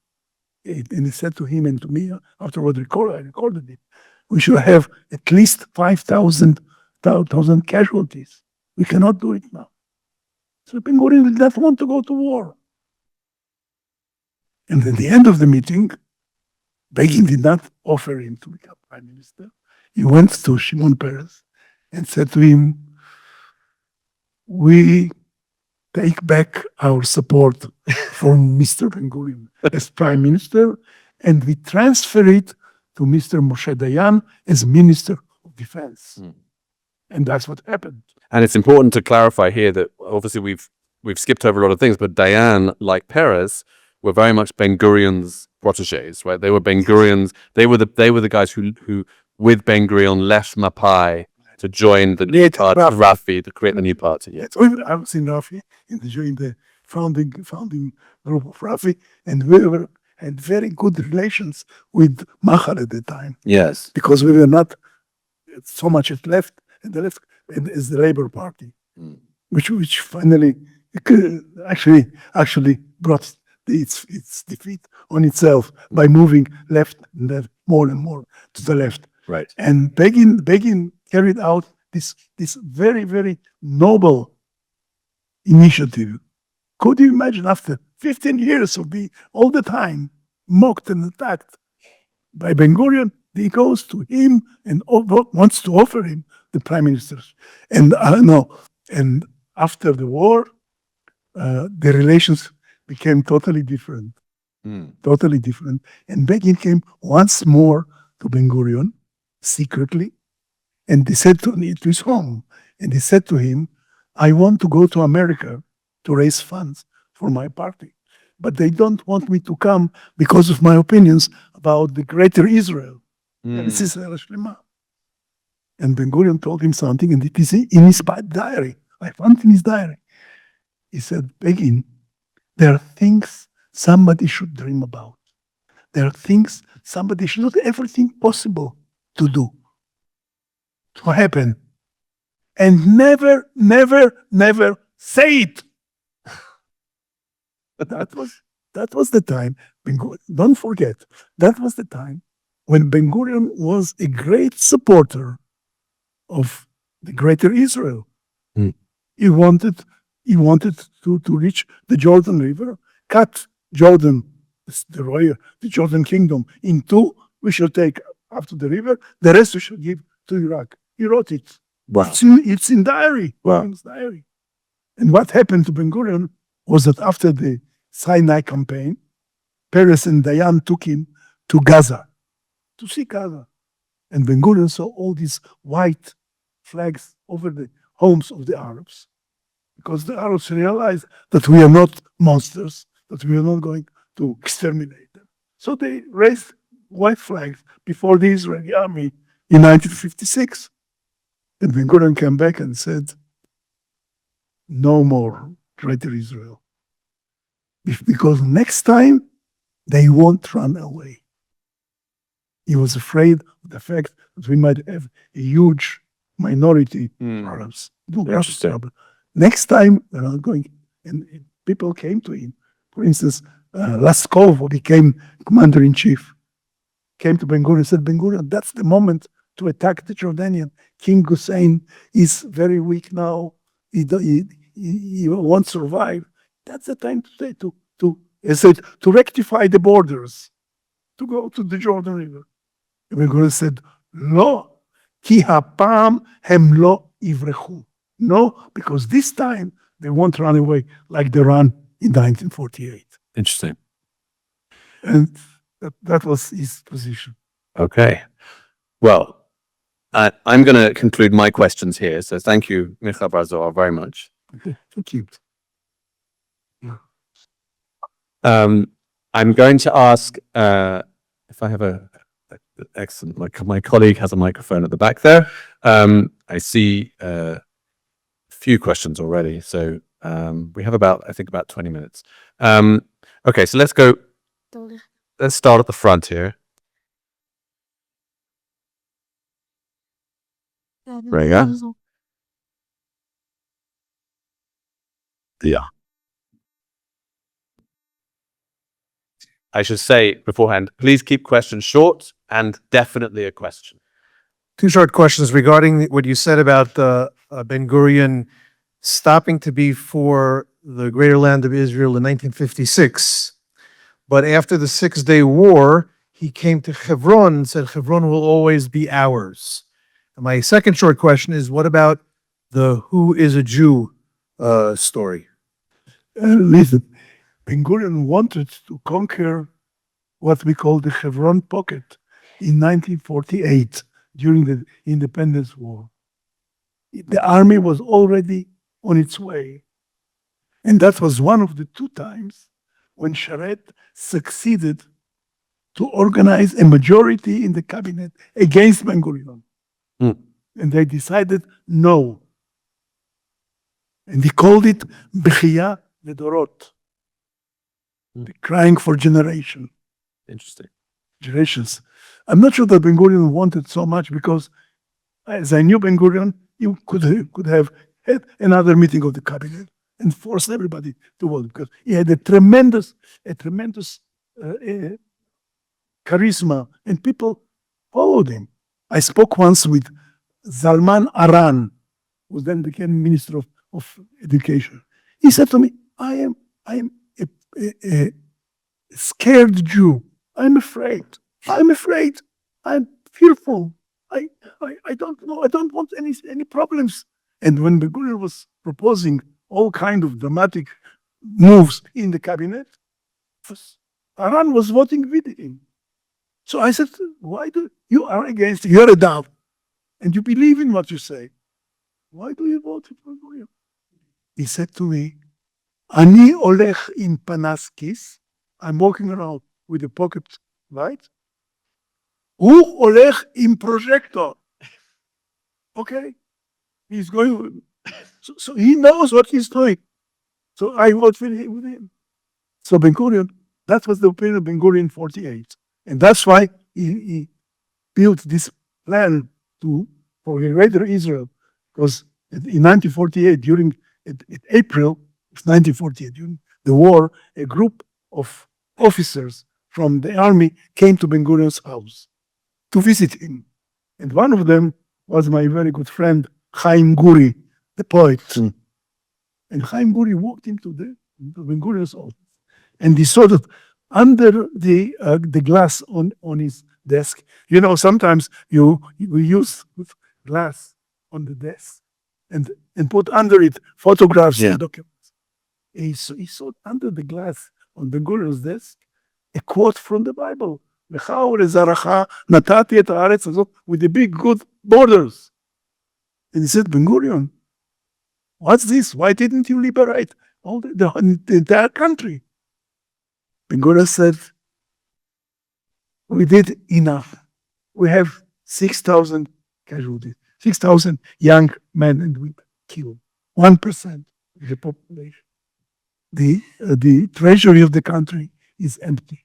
And he said to him and to me, afterward I recorded it, we should have at least 5,000 casualties. We cannot do it now. So Ben Gurion did not want to go to war. And at the end of the meeting, Begin did not offer him to become prime minister. He went to Shimon Peres and said to him, we take back our support for Mr. Ben Gurion as prime minister, and we transfer it to Mr. Moshe Dayan as minister of defense. And that's what happened. And it's important to clarify here that obviously we've skipped over a lot of things, but Dayan, like Peres, were very much Ben Gurion's proteges, right? They were Ben Gurion's. They were the guys who with Ben Gurion left Mapai to join the new party, Rafi, to create the new party. Yeah. So I was in Rafi, in the founding group of Rafi, and we had very good relations with Mahal at the time. Yes. Because we were not so much at the left as the Labour Party, which finally actually brought its defeat on itself by moving left and more and more to the left. Right. And Begin carried out this very, very noble initiative. Could you imagine after 15 years of being all the time mocked and attacked by Ben Gurion, he goes to him and wants to offer him the prime minister. And and after the war, the relations became totally different. Totally different. And Begin came once more to Ben Gurion secretly, and he said to his home, and he said to him, I want to go to America to raise funds for my party, but they don't want me to come because of my opinions about the greater Israel. And this is Israel Shlema. And Ben Gurion told him something, and it is in his diary. I found it in his diary. He said, Begin, there are things somebody should dream about. There are things somebody should do everything possible to do, to happen. And never, never, never say it. That was the time. Don't forget, that was the time when Ben Gurion was a great supporter of the greater Israel. He wanted to reach the Jordan River, cut Jordan, the Jordan Kingdom in two. We shall take up to the river. The rest we shall give to Iraq. He wrote it. Wow. It's in diary. Wow. It's diary. And what happened to Ben Gurion was that after the Sinai campaign, Peres and Dayan took him to Gaza, to see Gaza. And Ben Gurion saw all these white flags over the homes of the Arabs, because the Arabs realized that we are not monsters, that we are not going to exterminate them. So they raised white flags before the Israeli army in 1956. And Ben Gurion came back and said, no more Greater Israel. Because next time they won't run away. He was afraid of the fact that we might have a huge minority Arabs. Interesting. Next time they're not going. And people came to him. For instance, Laskov, who became commander-in-chief, came to Ben Gurion and said, Ben Gurion, that's the moment to attack the Jordanian. King Hussein is very weak now. He won't survive. That's the time to say to rectify the borders, to go to the Jordan River. And Ben Gurion said, "No, ki hapam hem lo ivrechu." No, because this time they won't run away like they ran in 1948. Interesting. And that was his position. Okay. Well, I'm going to conclude my questions here. So thank you, Micha Bar Zohar, very much. Thank you. I'm going to ask if I have excellent. My colleague has a microphone at the back there. I see a few questions already. So we have about 20 minutes. Okay, so let's go. Let's start at the front here. Rega? Yeah. I should say beforehand, please keep questions short and definitely a question. Two short questions regarding what you said about Ben Gurion stopping to be for the greater land of Israel in 1956. But after the 6-Day War, he came to Hebron and said, Hebron will always be ours. And my second short question is, what about the Who is a Jew story? Listen, Ben Gurion wanted to conquer what we call the Hebron pocket in 1948 during the Independence War. The army was already on its way. And that was one of the two times when Sharet succeeded to organize a majority in the cabinet against Ben Gurion. And they decided no. And he called it Bechiya Ledorot, the crying for generation. Interesting. Generations. I'm not sure that Ben Gurion wanted so much, because as I knew Ben Gurion, you could have had another meeting of the cabinet and forced everybody to vote, because he had a tremendous charisma, and people followed him. I spoke once with Zalman Aran, who then became Minister of Education. He said to me, I am a scared Jew. I'm afraid. I'm fearful. I don't know. I don't want any problems. And when Ben Gurion was proposing all kind of dramatic moves in the cabinet, Aran was voting with him. So I said, why do you are against? You're a Dav, and you believe in what you say. Why do you vote for Ben Gurion? He said to me, Ani olech in panaskis. I'm walking around with a pocket light. Hu olech in projector. Okay, he's going. So he knows what he's doing. So I vote with him. So Ben Gurion, that was the opinion of Ben Gurion in 48, and that's why he built this plan for a greater Israel. Because in 1948, during April of 1948, during the war, a group of officers from the army came to Ben Gurion's house to visit him. And one of them was my very good friend, Chaim Guri, the poet. And Chaim Guri walked into Ben Gurion's office, and he saw that under the glass on his desk. You know, sometimes we use glass on the desk and put under it photographs Yeah. and documents. He saw under the glass on Ben Gurion's desk a quote from the Bible. "Lecha ulezaracha natati et haaretz hazot," with the big good borders. And he said, Ben Gurion, what's this? Why didn't you liberate all the entire country? Ben Gurion said, we did enough. We have 6,000 casualties, 6,000 young men and women killed, 1% of the population. The treasury of the country is empty.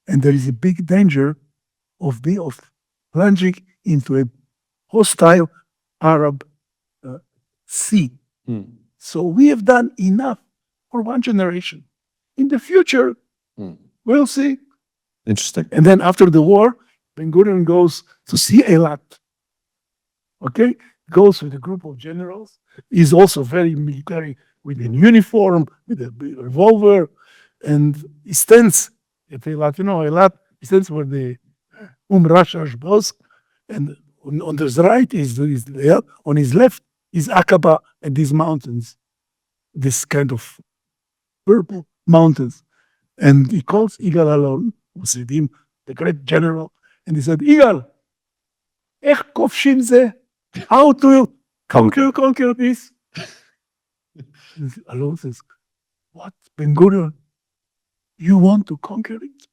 And there is a big danger of plunging into a hostile Arab sea. So we have done enough for one generation. In the future, we'll see. Interesting. And then after the war, Ben Gurion goes to see Eilat. Okay? Goes with a group of generals. He's also very military, with a uniform, with a revolver. And he stands at Eilat. You know, Eilat, he stands where the Rashash goes. And on his right is on his left is Aqaba and these mountains. This kind of purple mountains. And he calls Igal Alon, Sidim, the great general, and he said, Igal, איך כובשים זה? How do you conquer this? Alon says, what, Ben Gurion, you want to conquer it?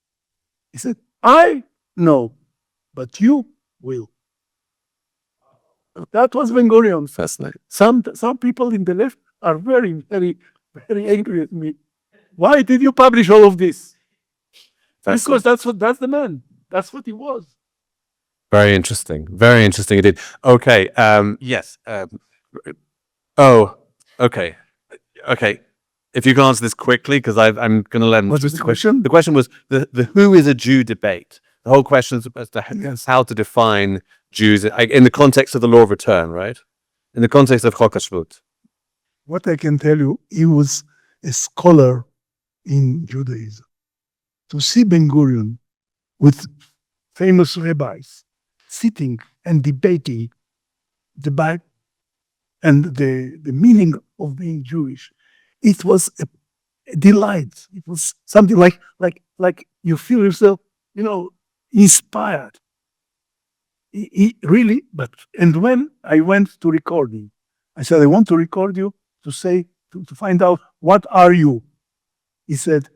He said, I? No, but you will. That was Ben Gurion. Fascinating. Some people in the left are very, very, very angry at me. Why did you publish all of this? Because that's the man. That's what he was. Very interesting. Very interesting indeed. Okay. Yes. Okay. Okay. If you can answer this quickly, because I'm going to let him. What was the question? The question was the who is a Jew debate. The whole question is as to how to define Jews in the context of the law of return, right? In the context of Chok HaShvut. What I can tell you, he was a scholar in Judaism. To see Ben Gurion with famous rabbis sitting and debating the Bible and the meaning of being Jewish, it was a delight. It was something like you feel yourself, inspired. He really, and when I went to record him, I said, I want to record you to say, to find out, what are you? He said,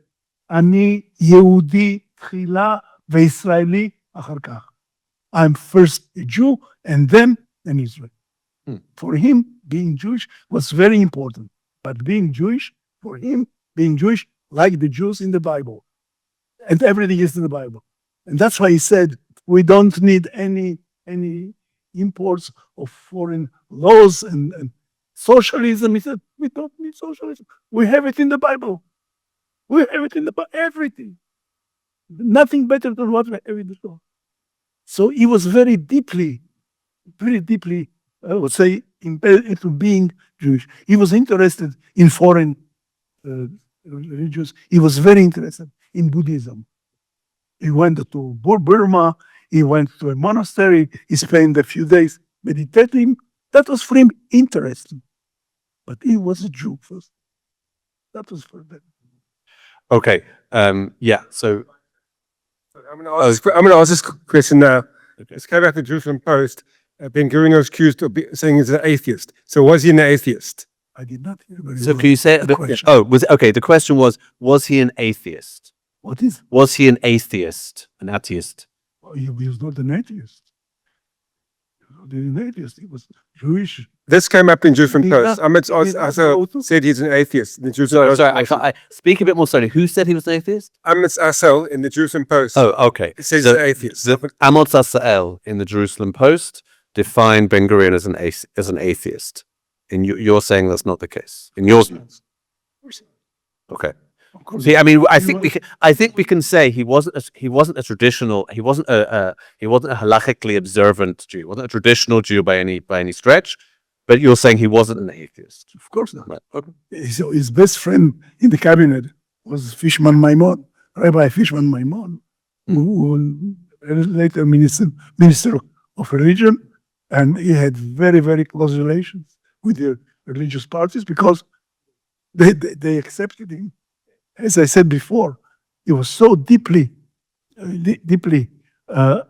אני יהודי תחילה וישראלי אחר כך. I'm first a Jew and then an Israel. For him, being Jewish was very important. But being Jewish, for him, being Jewish like the Jews in the Bible. And everything is in the Bible. And that's why he said, we don't need any imports of foreign laws and socialism. He said, we don't need socialism. We have it in the Bible. We have it in the Bible, everything. Nothing better than what we have in the Torah. So he was very deeply, I would say, into being Jewish. He was interested in foreign religions. He was very interested in Buddhism. He went to Burma. He went to a monastery. He spent a few days meditating. That was for him interesting. But he was a Jew first. That was for them. Okay. Yeah. So I'm going to ask this question now. It's came out the Jerusalem Post. Ben Gurion was accused of saying he's an atheist. So was he an atheist? I did not hear very So well can you say the question. the question was he an atheist? What is? Was he an atheist? An atheist? He was not an atheist. He was not an atheist. He was Jewish. This came up in Jerusalem He Post. not- Ahmed he not Assel go to- said he's an atheist. In the Jerusalem Sorry, Post. I speak a bit more slowly. Who said he was an atheist? Ahmed Assel in the Jerusalem Post. Oh, okay. It says So he's an atheist. Amos Asael in the Jerusalem Post defined Ben Gurion as an atheist. And you're saying that's not the case. In yours, okay. Of course. See, I mean, I He think we can say he wasn't a traditional. He wasn't a halachically observant Jew. He wasn't a traditional Jew by any stretch. But you're saying he wasn't an atheist. Of course not. Right. Okay. His best friend in the cabinet was Fishman Maimon, Rabbi Fishman Maimon, who later minister of religion, and he had very, very close relations with the religious parties because they accepted him. As I said before, he was so deeply uh,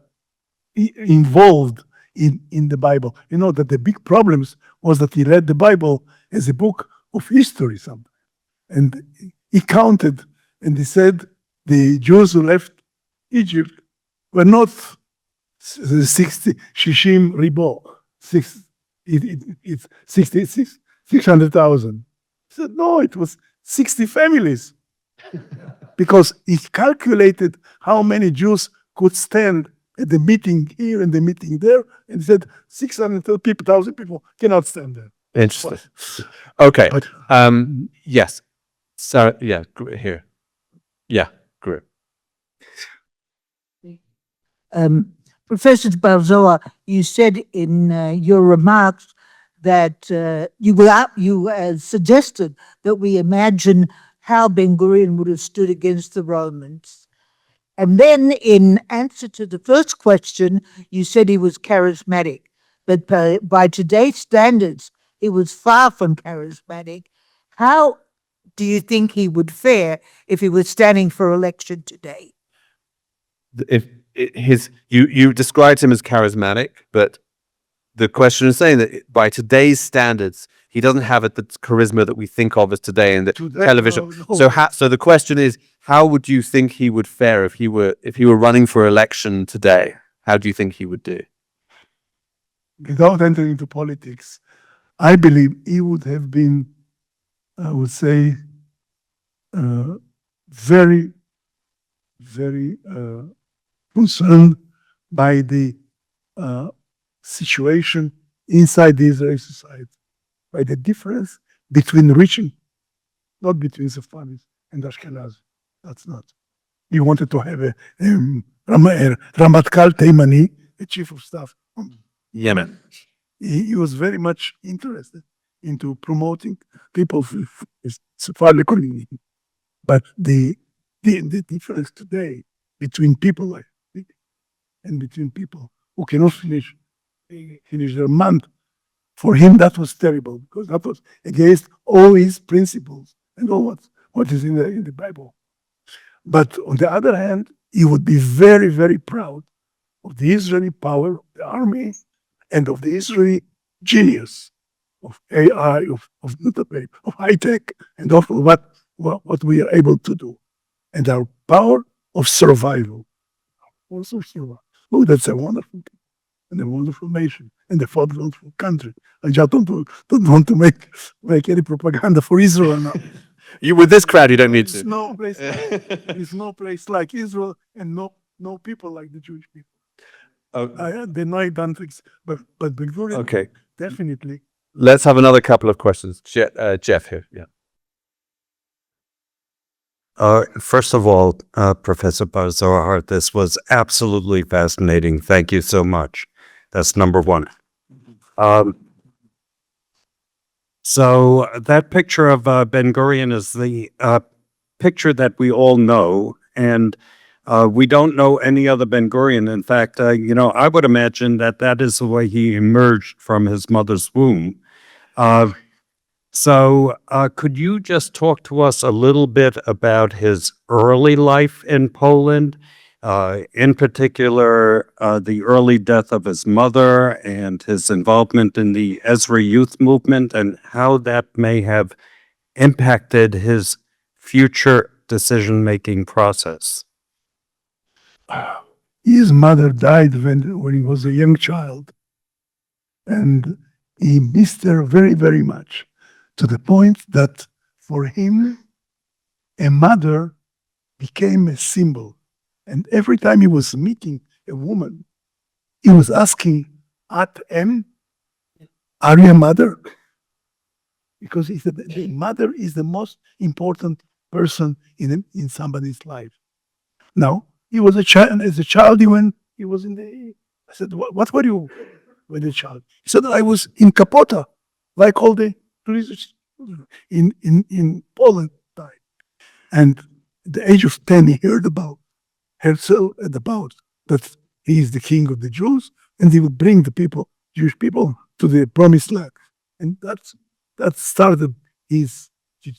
involved in the Bible. You know that the big problems was that he read the Bible as a book of history sometimes. And he counted and he said the Jews who left Egypt were not 60, Shishim Ribo, it's 66, 600,000. He said, no, it was 60 families. Because he calculated how many Jews could stand at the meeting here and the meeting there, and he said 600,000 people cannot stand there. Interesting. Okay. But Yes. So yeah, here. Yeah, great. Professor Bar Zohar, you said in your remarks that you suggested that we imagine how Ben Gurion would have stood against the Romans. And then in answer to the first question, you said he was charismatic, but by today's standards, he was far from charismatic. How do you think he would fare if he was standing for election today? You described him as charismatic, but the question is saying that by today's standards, he doesn't have the charisma that we think of as today in the television. no. So the question is, how would you think he would fare if he were running for election today? How do you think he would do? Without entering into politics, I believe he would have been, I would say, very, very concerned by the situation inside the Israeli society, by the difference between reaching, not between Sephardim and Ashkenaz. That's not. He wanted to have a Ramatkal Teimani, a chief of staff. Yemen. He was very much interested into promoting people of Sephardic community. But the difference today between people like me and between people who cannot finish their month, for him that was terrible because that was against all his principles and all what is in the Bible. But on the other hand, he would be very, very proud of the Israeli power, of the army, and of the Israeli genius of AI, of database, of high tech, and of what we are able to do, and our power of survival. Also survival. Oh, that's a wonderful thing, and a wonderful nation, and a wonderful country. I just don't want to make any propaganda for Israel now. You with this crowd, you don't need There's to. no place there's no place like Israel, and no people like the Jewish people. I deny Dantrix, but Ben Gurion Okay. definitely. Let's have another couple of questions. Jeff here. Yeah. First of all, Professor Bar Zohar, this was absolutely fascinating. Thank you so much. That's number one. So that picture of Ben Gurion is the picture that we all know, and we don't know any other Ben Gurion. In fact, I would imagine that is the way he emerged from his mother's womb. So could you just talk to us a little bit about his early life in Poland, in particular, the early death of his mother and his involvement in the Ezra youth movement, and how that may have impacted his future decision-making process? His mother died when he was a young child, and he missed her very, very much, to the point that for him, a mother became a symbol. And every time he was meeting a woman, he was asking, "At M, are you a mother?" Because he said the mother is the most important person in somebody's life. Now, he was a child. As a child, he was in the. I said, "What were you when a child?" He said, "I was in Kapota, like all the tourists in Poland." And At the age of 10, he heard about Herzl and about that he is the king of the Jews, and he would bring the people, Jewish people, to the promised land. And that started his. He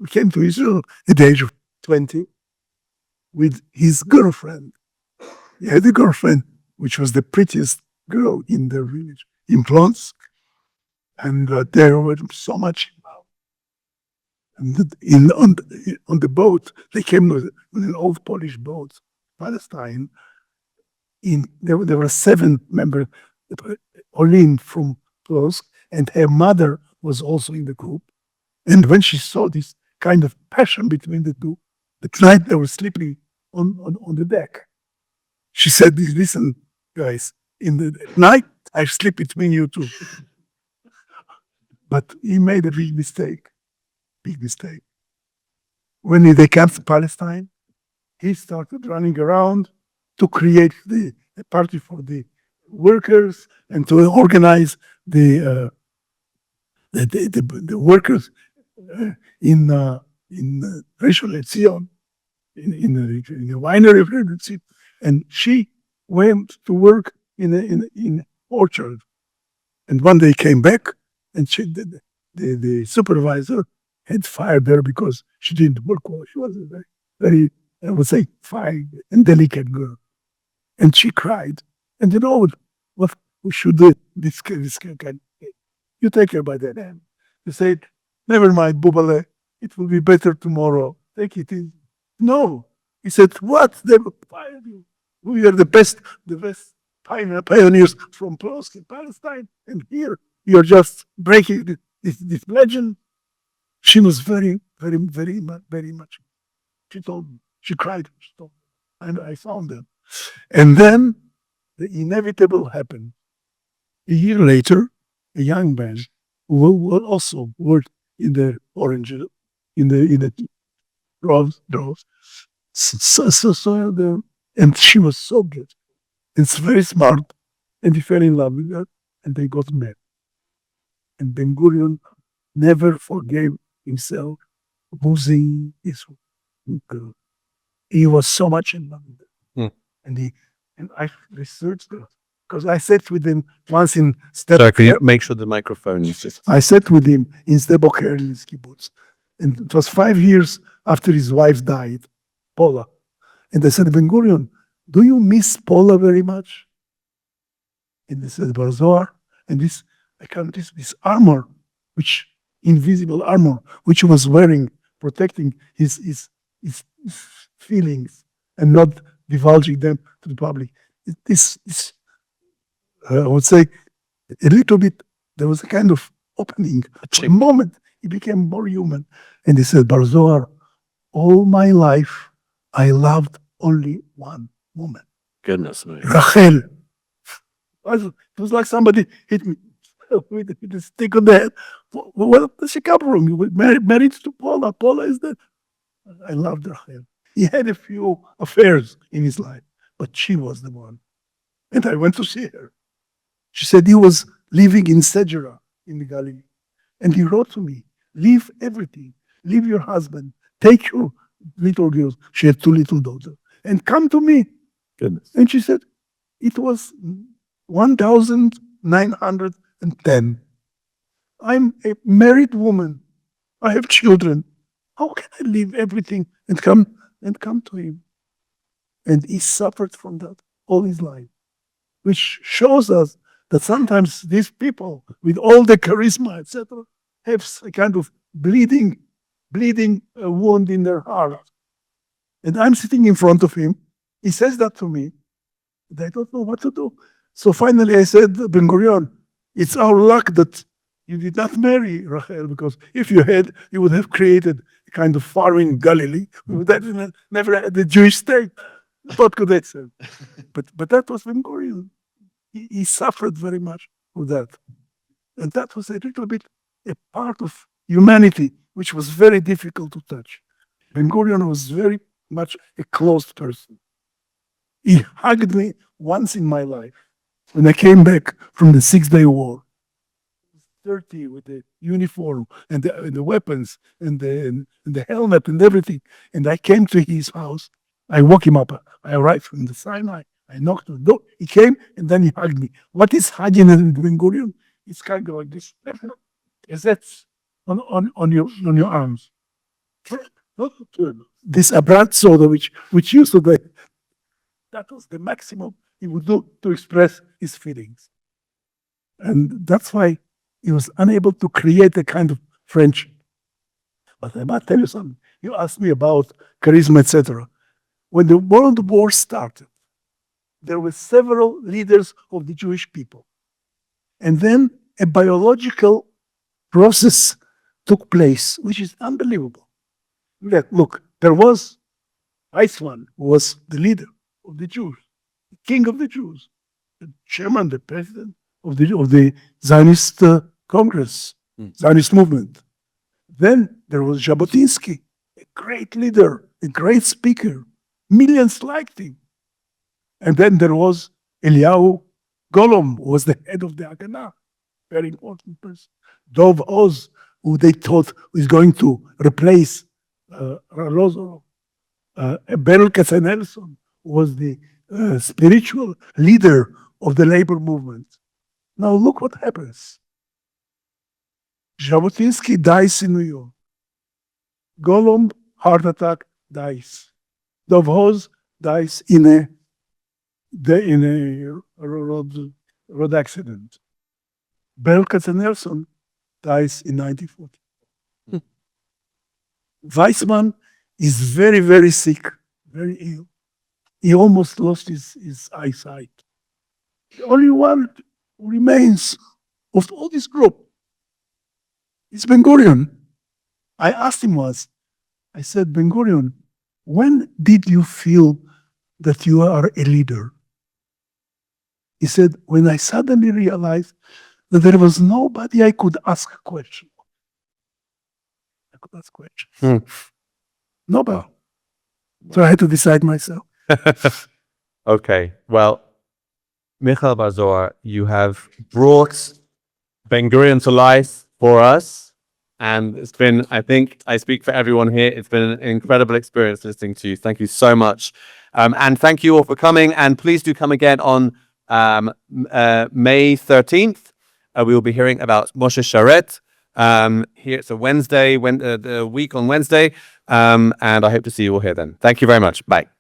came to Israel at the age of 20 with his girlfriend. He had a girlfriend, which was the prettiest girl in their village, in Plonsk. And there were so much. And on the boat, they came with an old Polish boat, Palestine. There were 7 members, Olin from Plonsk, and her mother was also in the group. And when she saw this kind of passion between the two, the night they were sleeping on the deck, she said, "Listen, guys, in the night I sleep between you two." But he made a big mistake. When they came to Palestine, he started running around to create a party for the workers and to organize the workers in Rishon LeZion, in the winery of Rishon LeZion. And she went to work in orchard. And one day came back, and the supervisor had fired her because she didn't work well. She was a very, very, I would say, fine and delicate girl. And she cried. And what we should do? This kind. You take her by the hand. You say, "Never mind, Bubale, it will be better tomorrow. Take it easy." No. He said, "What? They will fire you. We are the best pioneers from Plonsk in Palestine. And here you're just breaking this legend." She was very, very, very, very much. She told me. She cried. And I found them. And then the inevitable happened. A year later, a young man who also worked in the orange, in the droves, saw them, and she was so good. It's very smart, and he fell in love with her, and they got married. And Ben Gurion never forgave himself losing his girl. He was so much in love with her. And I researched it because I sat with him once in Sorry, can you make sure the microphone is just... I sat with him in Sde-Boker in his kibbutz. And it was 5 years after his wife died, Paula. And I said, "Ben Gurion, do you miss Paula very much?" And he said, "Bar Zohar." And this armor, which invisible armor, which he was wearing, protecting his feelings and not divulging them to the public. I would say, a little bit, there was a kind of opening. For a moment, he became more human. And he said, "Bar Zohar, all my life, I loved only one woman, Goodness me. Rachel." It was like somebody hit me with a stick on the head. Where does she come from? You were married to Paula. Paula is dead. I loved Rachel. He had a few affairs in his life, but she was the one. And I went to see her. She said he was living in Sedgera in the Galilee. And he wrote to me, "Leave everything. Leave your husband. Take your little girls." She had 2 little daughters. "And come to me." Goodness. And she said, it was 1910. I'm a married woman. I have children. How can I leave everything and come to him? And he suffered from that all his life, which shows us that sometimes these people with all the charisma, etc., have a kind of bleeding wound in their heart. And I'm sitting in front of him. He says that to me. And I don't know what to do. So finally I said, "Ben Gurion, it's our luck that you did not marry Rachel, because if you had, you would have created a kind of farm in Galilee. We would have never had a Jewish state." What could I say? But that was Ben Gurion. He suffered very much with that. And that was a little bit a part of humanity, which was very difficult to touch. Ben Gurion was very much a closed person. He hugged me once in my life when I came back from the 6-day war. dirty with the uniform and the weapons and the helmet and everything. And I came to his house. I woke him up. I arrived from the Sinai. I knocked on the door. He came and then he hugged me. What is hugging Ben Gurion? It's kind of like this. Is that on your arms? This abrazzo, which used to be, that was the maximum he would do to express his feelings. And that's why he was unable to create a kind of friendship. But I must tell you something. You asked me about charisma, etc. When the World War started, there were several leaders of the Jewish people. And then a biological process took place, which is unbelievable. Look, there was Weizmann, who was the leader of the Jews, the king of the Jews, the chairman, the president of the Zionist Congress, Zionist movement. Then there was Jabotinsky, a great leader, a great speaker. Millions liked him. And then there was Eliyahu Golom, who was the head of the Haganah, very important person. Dov Oz, who they thought was going to replace Arlozorov. Beryl Katzenelson was the spiritual leader of the labor movement. Now look what happens. Jabotinsky dies in New York. Golomb, heart attack, dies. Dov Oz dies in a road accident. Beryl Katzenelson dies in 1940. Weizmann is very, very sick, very ill. He almost lost his eyesight. The only one who remains of all this group is Ben Gurion. I asked him once, I said, Ben Gurion, when did you feel that you are a leader? He said, when I suddenly realized that there was nobody I could ask a question. I could ask questions. Nobody. So I had to decide myself. Okay. Well, Michael Bar Zohar, you have brought Ben Gurion to life for us. And it's been, I think I speak for everyone here, it's been an incredible experience listening to you. Thank you so much. And thank you all for coming. And please do come again on May 13th. We will be hearing about Moshe Sharet. Here it's a Wednesday, the week on Wednesday. And I hope to see you all here then. Thank you very much. Bye.